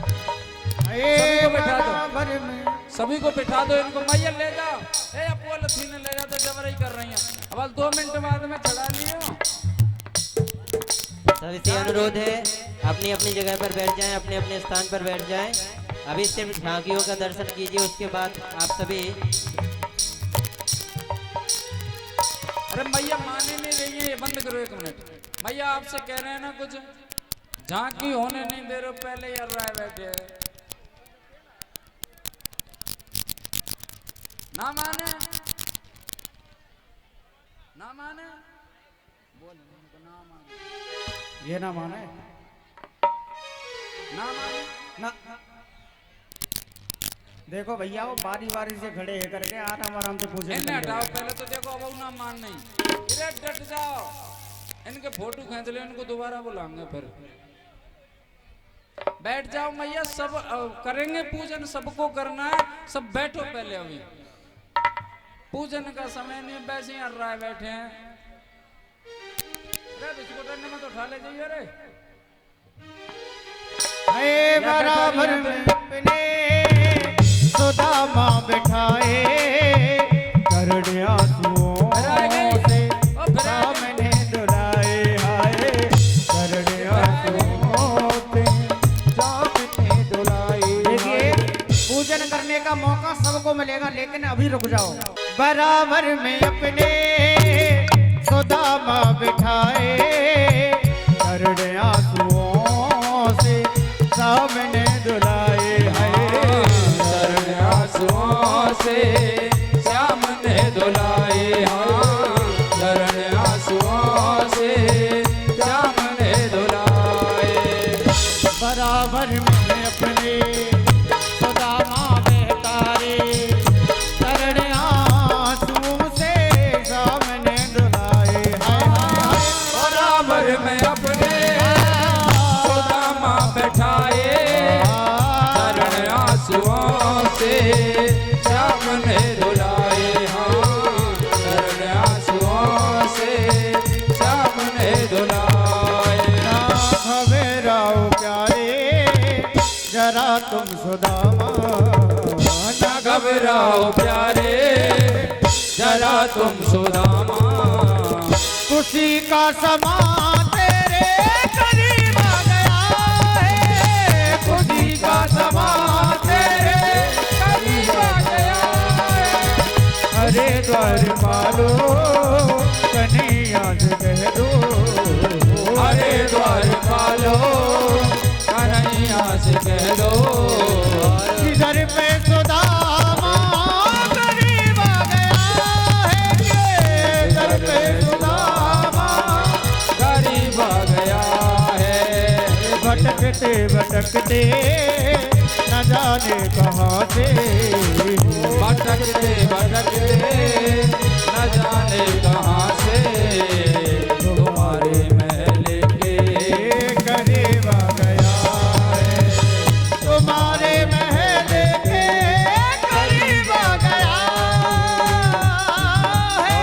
सभी को बिठा दो, सभी को बिठा दो। इनको मैया ले जाओ, ए अपू लथी ने ले जाओ, तो जबरई कर रही हैं। अब 2 मिनट बाद में चढ़ा लियो। सभी से अनुरोध है अपनी अपनी जगह पर बैठ जाएं, अपने अपने स्थान पर बैठ जाएं। अभी सिर्फ झांकियों का दर्शन कीजिए, उसके बाद आप सभी। अरे मैया माने नहीं रही है, ये बंद करो 1 मिनट। मैया आपसे कह रहे हैं ना कुछ, झांकी होने नहीं दे रहे, पहले ही अर्राए बैठे ना माने, ना माने, बोल ना माने, ये ना माने, ना माने ना। देखो भैया वो बारी बारी से खड़े है करके आराम आराम से पूछे। इन्हें हटाओ पहले तो। देखो अब ना मान नहीं, इधर डट जाओ। इनके फोटो खींच ले, इनको दोबारा बुलाएंगे फिर। बैठ जाओ मैया, सब करेंगे पूजन, सबको करना है। सब बैठो पहले, अभी पूजन का समय नहीं, वैसे ही अर्राए बैठे हैं। अरे बिस्कुट में तो उठा ले जाइए। अरे बराबर में अपने सुदामा बिठाए, करने आंसुओं से सामने दुलाए, हाय करने आंसुओं से सामने दुलाए। देखिए पूजन करने का मौका सबको मिलेगा, लेकिन अभी रुक जाओ। बराबर में अपने सुदामा बिठाए, करने आंसुओं से सामने दुलाए, शरण आंसुओं से श्याम ने दुलाए, शरण आंसुओं से श्याम ने दुलाए। बराबर में अपने सुदामा बेतारे, शरण आंसुओं से सामने दुलाए, बराबर में अपने सुदामा बैठाए, शरण आंसुओं से श्याम ने दुलाए, शरण आंसुओं से श्याम ने दुलाए। घबराओ प्यारे जरा तुम सुदामा, ना घबराओ प्यारे जरा तुम सुदामा, खुशी का समा तेरे करीब आ गया है, खुशी का समा तेरे करीब आ गया है। अरे द्वार पालो कन्हैया से कह दो, अरे द्वार पालो कन्हैया से कह दो, इधर पे सुदामा करीब आ गया है, इधर पे सुदामा गरीब आ गया है। भटकते भटकते न जाने कहाँ से, भटकते भटकते न जाने कहाँ से, तुम्हारे महल के करीब आ गया है, तुम्हारे महल के करीब आ गया है।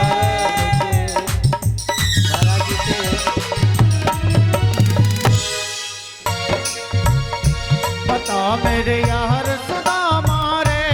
बता मेरे यार सुदामा रे,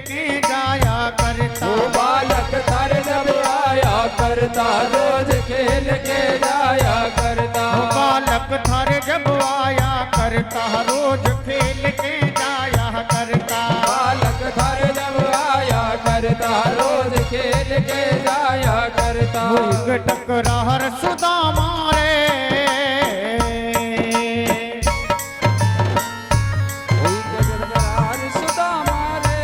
के जाया करता। वो बालक थर जब आया करता रोज खेल के जाया करता। वो बालक थर जब आया करता रोज खेल के जाया करता। बालक थर जब आया करता रोज खेल के जाया करता। हुई टकरार सुदामा रे, टकरार सुदामा रे,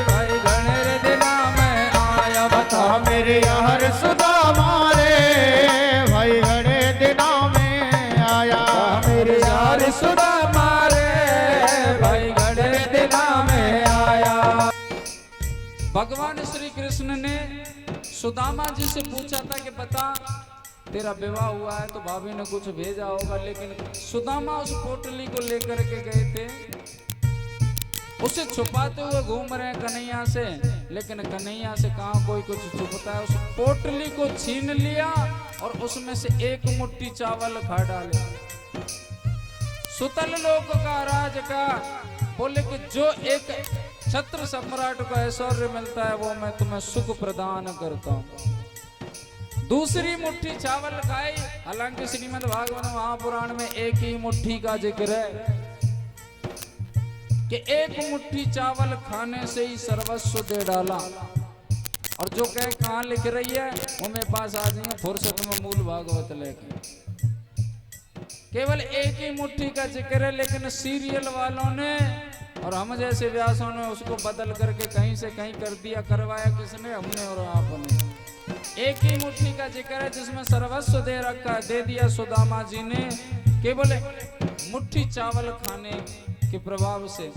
भाई घने दिना में आया बता मेरे यार सुदामा रे, भाई घड़े दिनों में आया। मेरे यार सुदामा रे, भाई घने दिना में आया। भगवान श्री कृष्ण ने सुदामा जी से पूछा था कि बता तेरा विवाह हुआ है, तो भाभी ने कुछ भेजा होगा, लेकिन सुदामा उस पोटली को लेकर के गए थे, उसे छुपाते हुए घूम रहे हैं कन्हैया से, लेकिन कन्हैया से कहाँ कोई कुछ छुपता है। उस पोटली को छीन लिया और उसमें से एक मुट्ठी चावल खा डाले। सुतल लोक का राज का बोले कि जो एक छत्र सम्राट को ऐश्वर्य मिलता है वो मैं तुम्हें सुख प्रदान करता हूं। दूसरी मुट्ठी चावल खाई। हालांकि श्रीमद् भागवत महापुराण में एक ही मुट्ठी का जिक्र है कि एक मुट्ठी चावल खाने से ही सर्वस्व दे डाला। और जो कहे कहाँ लिख रही है वो मेरे पास आ जाइए फुर्सत में मूल भागवत लेके। केवल एक ही मुट्ठी का जिक्र है, लेकिन सीरियल वालों ने और हम जैसे व्यासों ने उसको बदल करके कहीं से कहीं कर दिया। करवाया किसने? हमने और आपने। एक ही मुट्ठी का जिक्र है जिसमें सर्वस्व दे रखा है, दे दिया सुदामा जी ने केवल मुट्ठी चावल खाने के प्रभाव से।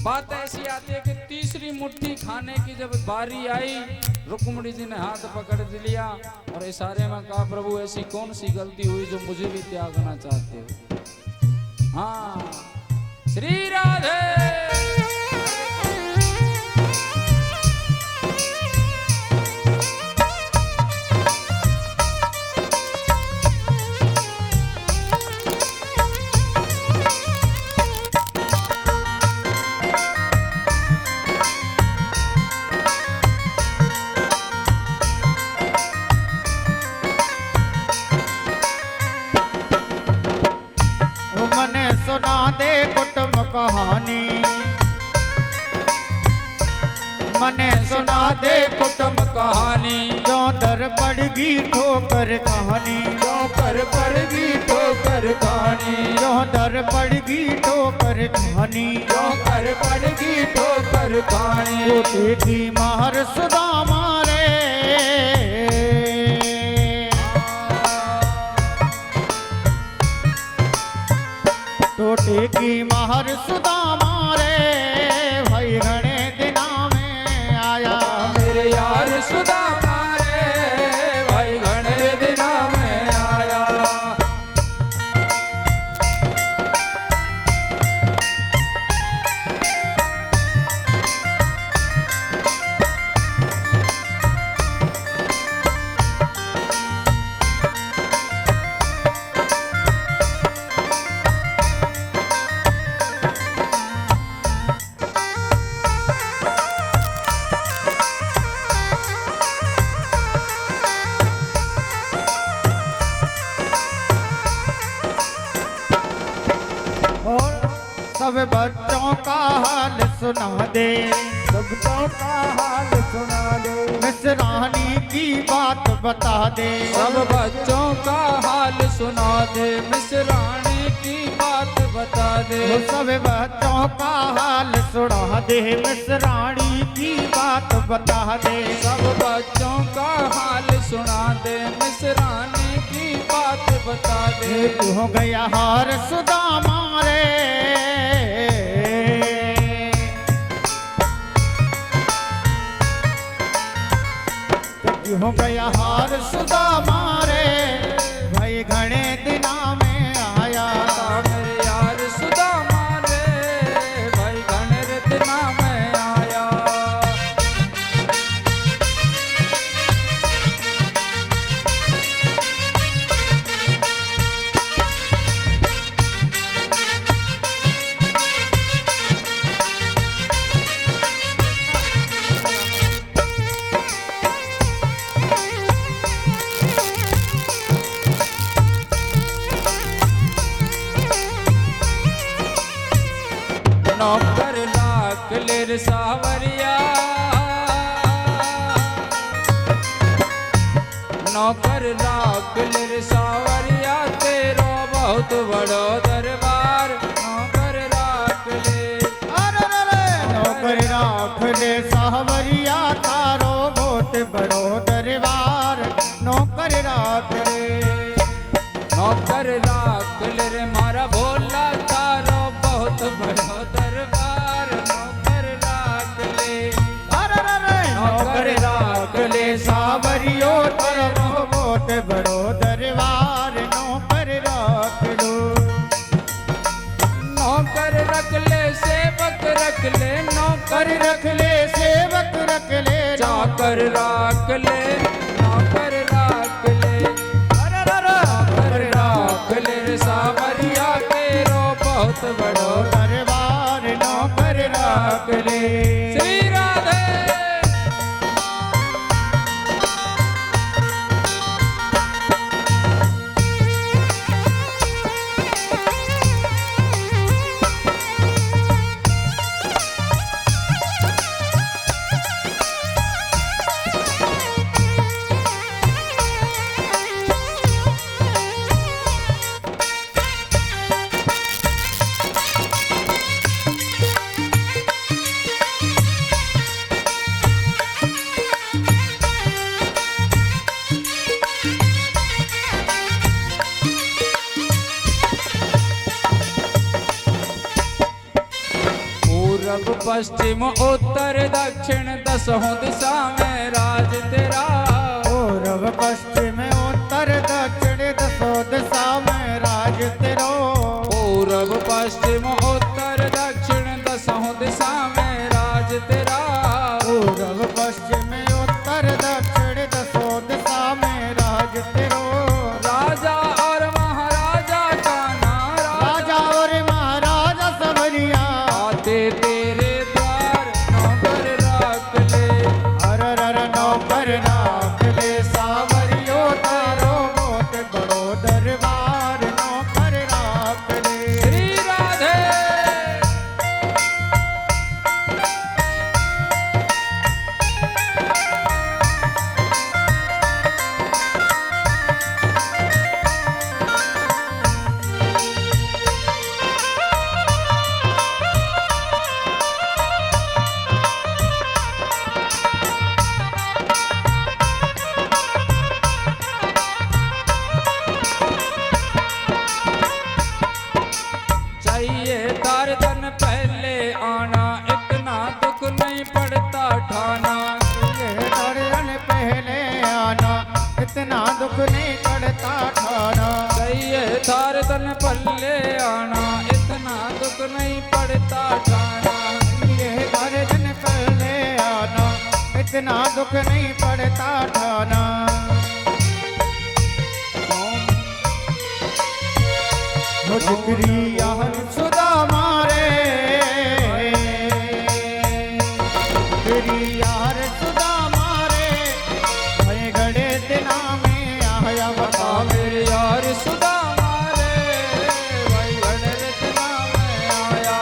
बात ऐसी आती है कि तीसरी मुट्ठी खाने की जब बारी आई, रुक्मणी जी ने हाथ पकड़ लिया और इशारे में कहा प्रभु ऐसी कौन सी गलती हुई जो मुझे भी त्यागना चाहते हो। हाँ श्री राधे। मने सुना दे कुटुंब कहानी, मने सुना दे कुटुंब कहानी। जो दर पड़गी ठोकर कहानी, जो कर पड़गी ठोकर कहानी। जो दर पड़गी ठोकर कहानी, जो कर पड़गी ठोकर कहानी। टूटे की मार सुदामा रे, टोटे की महर सुदामा रे, भाई घने दिना में आया। मेरे यार सुदामा रे, भाई घने दिना में आया। सब बच्चों का हाल सुना दे, सबको का हाल सुना दे। मिसरानी की बात बता दे, सब बच्चों का हाल सुना दे। मिसरानी की बात बता दे। सब बच्चों का हाल सुना दे, मिसरानी की बात बता दे। सब बच्चों का हाल सुना दे। मिसरानी की बात बता दे। हो गया हार सुदामा रे, हो गया हार सुदामा रे, भाई घने दिना में आया। मेरे यार सुदामा रे, भाई घने दिना में आया। सावरिया नौकर राख ले रे सावरिया तेरो बहुत बड़ो दरबार नौकर राख ले नौकर राख ले सावरिया तारो बहुत बड़ो दरबार नौकर राख ले नौकर राख ले रे मारा भोला तारो बहुत बड़ो दरबार नौकर राख ले नौकर राख ले सावरियो तारो बहुत बड़ो दरबार नौकर राख लो नौकर रख ले सेवक रख ले नौकर रख ले सेवक रख ले चाकर राख ले नौकर राख ले नौकर राख ले रे सावरिया तेरो बहुत बड़ो दरबार नौकर राख ले श्री राधे पूरब पश्चिम उत्तर दक्षिण दसों दिशा में राज तेरा पूर्व पश्चिम उत्तर दक्षिण दसो दिशा में राज तेरो पूरब पश्चिम उत्तर दक्षिण दसों दिशा में राज तेरा पूर्व पश्चिम उत्तर दक्षिण दसो दिशा में राज तेरो राजा और महाराजा का नारा राजा और महाराजा सबरिया आते तेरे द्वार नौकर राख ले हर नौकर राख ले सावरियो तारो बहुत बड़ो दरबार नौकर राख ले श्री राधे चाहिए तार दिन पहले आना इतना दुख नहीं पड़ता ठाना ये दर्जन पहले आना इतना दुख नहीं पड़ता ठाना चाहिए तार दिन पहले आना इतना दुख नहीं पड़ता ठाना ये दर्जन पहले आना इतना दुख नहीं पड़ता ठाना मुझकरी यार सुदा मारे तेरी यार सुदा मारे भय गड़े दिना में आया बता मेरे यार सुधा मारे भाई गणर इतना में आया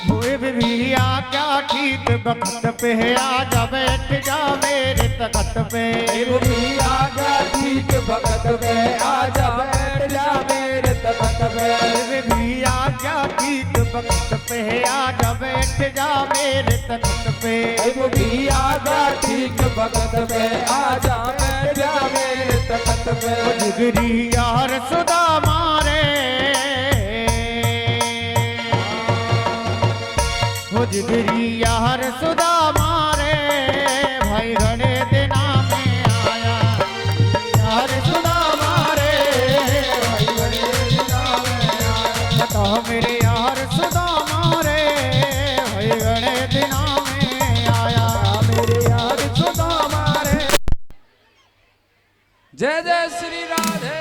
हुए बिभिया क्या ठीक वक्त पे आ जा बैठ जा मेरे तख्त पे भी आजा ठीक भगत में आजा बैठ जा मेरे तख्त में बिभिया क्या ठीक वक्त पे आ जा बैठ जा मेरे तख्त पे भी आजा ठीक भगत में आजा बैठ जा मेरे तख्त में जिगरी यार सुदा मारे हो जिगरी यार सुदा मारे भाई घने दिना में आया यार सुदा मारे भाई घने दिना में आया बताओ मेरे यार सुदा मारे भाई घने दिना में आया मेरे यार सुदा मारे। जय जय श्री राधे।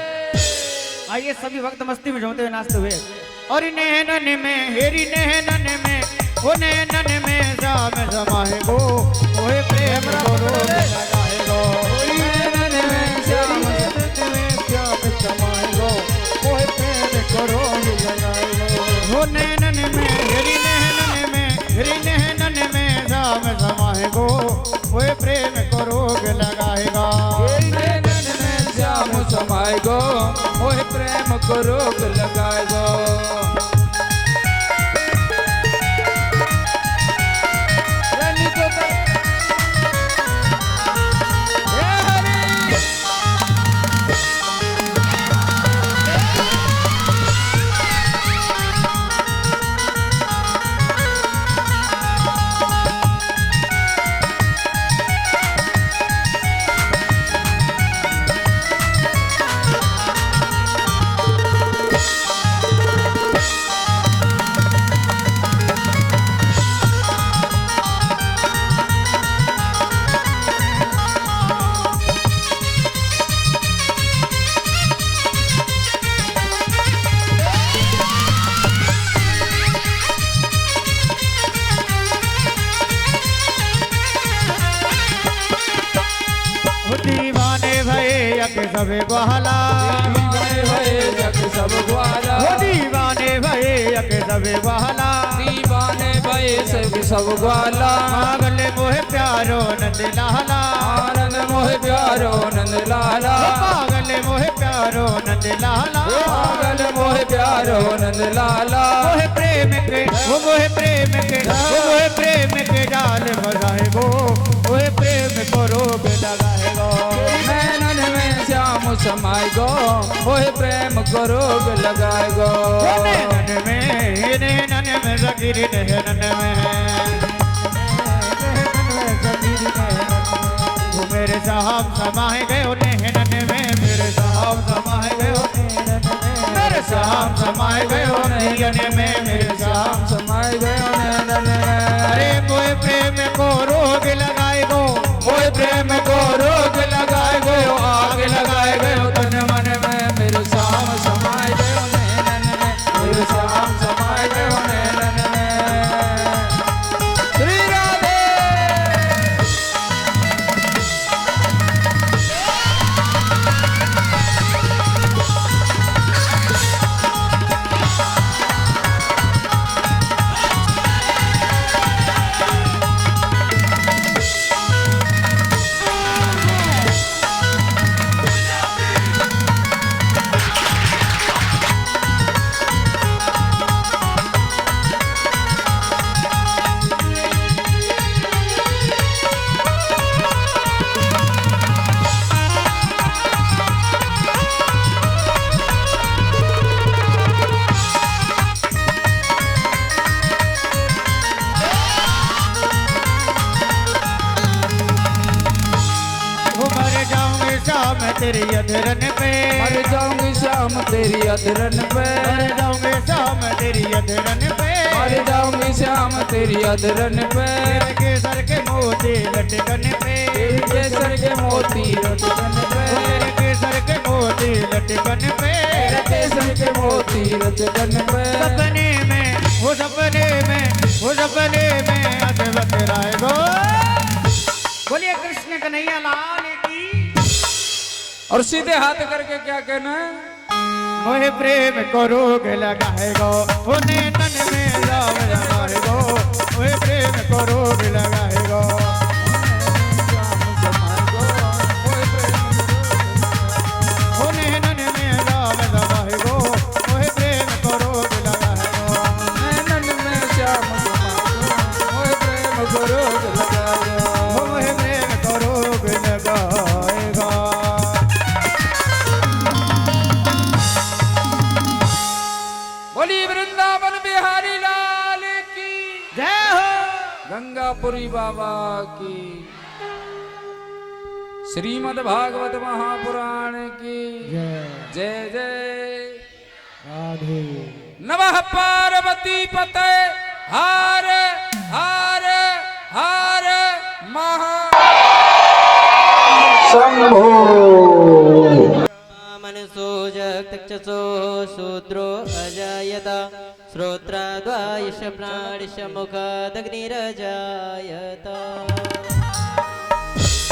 आइए सभी भक्त मस्ती में झूमते हुए नाचते हुए और नैनन में हेरी नैनन में वो नैनन में श्याम समाए गो ओए प्रेम को रोग लगाए गो नैनन में श्याम समाए गो ओए प्रेम को रोग लगाए गो वो नैनन में हेरी नैनन में श्याम समाए गो ओए प्रेम को रोग लगाएगा नैनन में श्याम समाए गो ओए प्रेम को रोग लगाए गो सबे बहला दीवाने भये जग सब ग्वाला हो दीवाने भये अके सबे बहला दीवाने भये सब ग्वाला पागल मोह प्यारो नंद लाला आनंद मोह प्यारो नंद लाला पागल मोह प्यारो नंद लाला पागल मोह प्यारो नंद लाला मोह प्रेम के वो मोह प्रेम के वो मोह प्रेम के जाल बजाए गो मोह प्रेम को रोग लगाए गो नैनन में श्याम समाए गो मोह प्रेम को रोग लगाए गो नैनन में जगीर नैनन में वो मेरे साहब समाए गए नैनन में मेरे साहब समाए गए मेरे साहब समाए गए नैनन में मेरे साहब समाए गयो नैनन में अरे मोह प्रेम को रोग लगाए गो मोह प्रेम को रोग लगाए गयो आग लगाए गयो तन मन में मेरे श्याम समाए गयो नैनन में मेरे श्याम समाए गयो नैनन में श्री राधे तेरी अधरन पे मर जाऊंगी श्याम तेरी अधरन पे मर जाऊंगे शाम तेरी अधरन पे मर जाऊंगी श्याम तेरी अधरन पे तेरे केसर के मोती लटकन पे तेरे केसर के मोती लटकन पे तेरे केसर के मोती लटकन पे तेरे केसर के मोती लटकन पे सपने में वो सपने में वो सपने में अदवत राय गो बोलिए कृष्ण कन्हैया लाल की और सीधे हाथ करके क्या कहना है मोहे प्रेम को रोग लगाएगो वो नैनन में जाम लगाएगो मोहे प्रेम को रोग लगाएगो वो नैनन में जाम लगाएगो मोहे प्रेम को रोग लगाएगो नैनन में श्याम मोह प्रेम को रोग लगाएगो मोहे प्रेम को रोग लगाएगा बोली वृंदावन बिहारी लाल की जय हो गंगापुरी बाबा की श्रीमद् भागवत महापुराण की जय जय राधे नमः पार्वती पते हार हार हार महा शंभो मनसो जगतक्षसो शूद्रो अजायत श्रोत्राद्वायुष प्राणिश मुखादग्निरजायत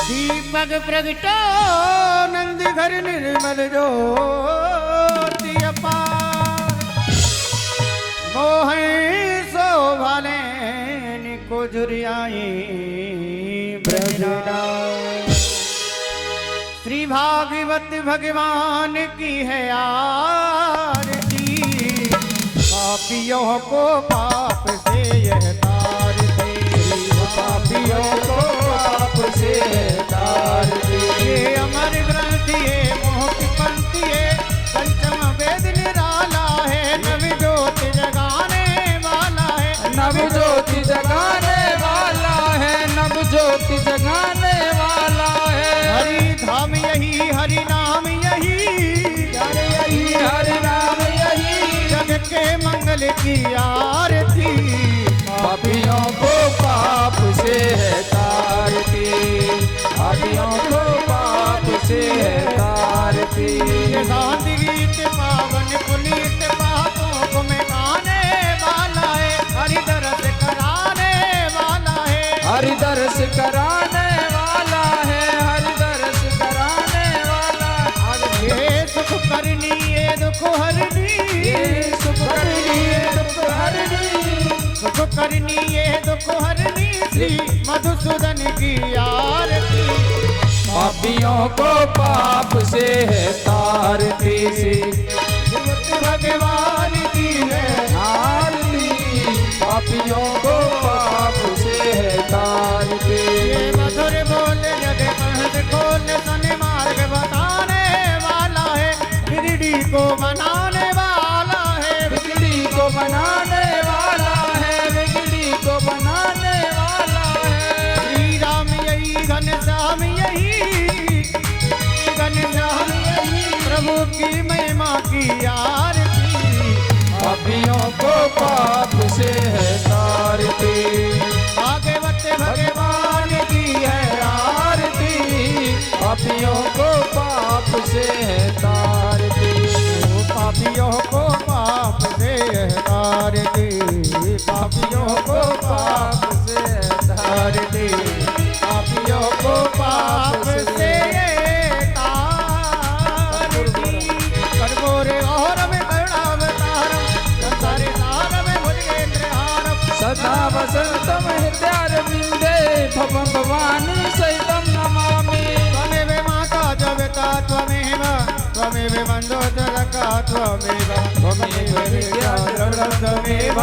दीपक प्रगटो नंद घर निर्मल ज्योति अपार मोहे शोभाले निको झुरियाई ब्रजरा श्री भागवत भगवान की है आरती पापियों को पाप से यह तारती पापियों को पाप से तारती ये अमर ग्रंथ ये मोह पंथी ये पंचम वेद निराला है नव ज्योति जगाने वाला है नव ज्योति जगाने वाला है नव ज्योति जगाने वाला है हरि धाम यही हरि नाम यही हरि नाम यही जग के मंगल की आरती पापियों को पाप से है तारती पापियों को पाप से है तारती ये शांति गीत पावन पुनीत पापों को मिटाने वाला है हरि दरस कराने वाला है हरि दर्श कराने वाला है हरि दर्श कराने वाला ये सुख करनी ये दुख हरनी सुख करनी दुख हरनी सुख करनी ये दुख हरनी श्री मधुसूदन की आरती पापियों को पाप से है तारती सी भगवान की है आरती पापियों को पाप से है तारती ये मधुर बोल जग महत खोल सन मार्ग बताने वाला है बिगड़ी को बनाने वाला है बिगड़ी को बनाने वाला है बिगड़ी को बनाने वाला है श्री राम यही घनश्याम यही घनश्याम यही प्रभु की महिमा की आरती पापियों को पाप से है तारती भागवत भगवान की है आरती पापियों को पाप से है तारती पापियों को पाप से तारती पापियों को पाप से है तारती पापियों को पाप से तारती कर्मोरे और में करुणावतारम संसारे सार में भुजगेंद्रहारम सदा वसंतम हृदयारविंदे भवं भवानी सहितं नमामि त्वमेव माता जगता त्वमेव त्वमेव बन्धो जगता त्वमेव त्वमेव विद्या त्वमेव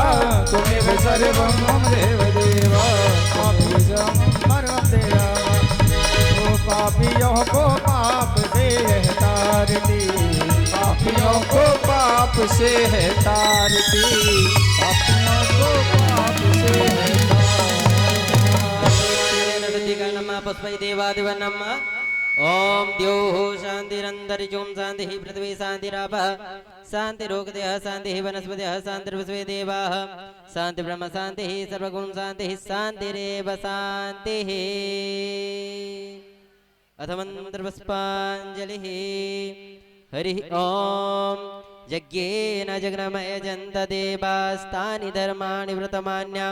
त्वमेव सर्वं मम देव देव परम दया ओ पापियों को पाप से तारती पापियों को पाप से है तारती पापियों को पाप से है पुष्पै देवादिव नमः ओम द्योः शान्तिरन्तरिक्षं शान्तिः पृथिवी शान्तिरापः शान्तिरोगदयः शान्तिः वनस्पतयः शान्तिर्विश्वे देवाः शान्ति ब्रह्म शान्तिः सर्वगुण शान्तिः शान्तिरेव शान्तिः अथ मन्त्रपुष्पाञ्जलिः हरिः ओम यज्ञेन जग्नमयजन्त देवास्तानि धर्माणि व्रतमान्या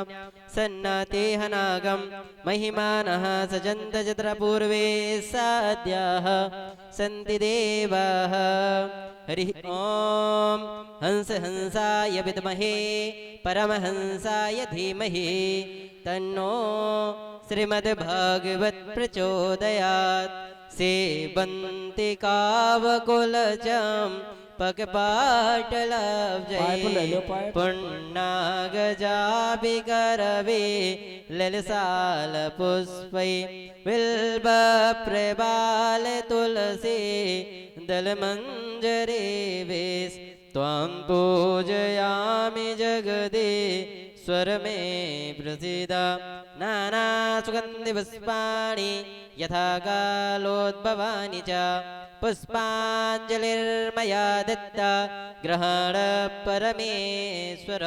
सन्नातेह नागं महिमानः सजन्त जत्र पूर्वे साद्याः सन्ति देवाः हरिः ओम हंस हंसाय विद्महे परमहंसाय धीमहि तन्नो श्रीमद्भागवत प्रचोदयात् सेवन्ति कावकुलजं पगपाटलाब्जै पाइप ले लो, पाइप। पुण्णागजाभिकरवे ललसालपुष्पै बिल्बप्रबाल तुलसी दलमञ्जरे वेस् त्वां पूजयामि जगदे स्वर मे प्रसीद नाना सुगन्धि पुष्पाणि यथा कालोद्भवानि च पुष्पाञ्जलिर्मया दत्ता ग्रहण परमेश्वर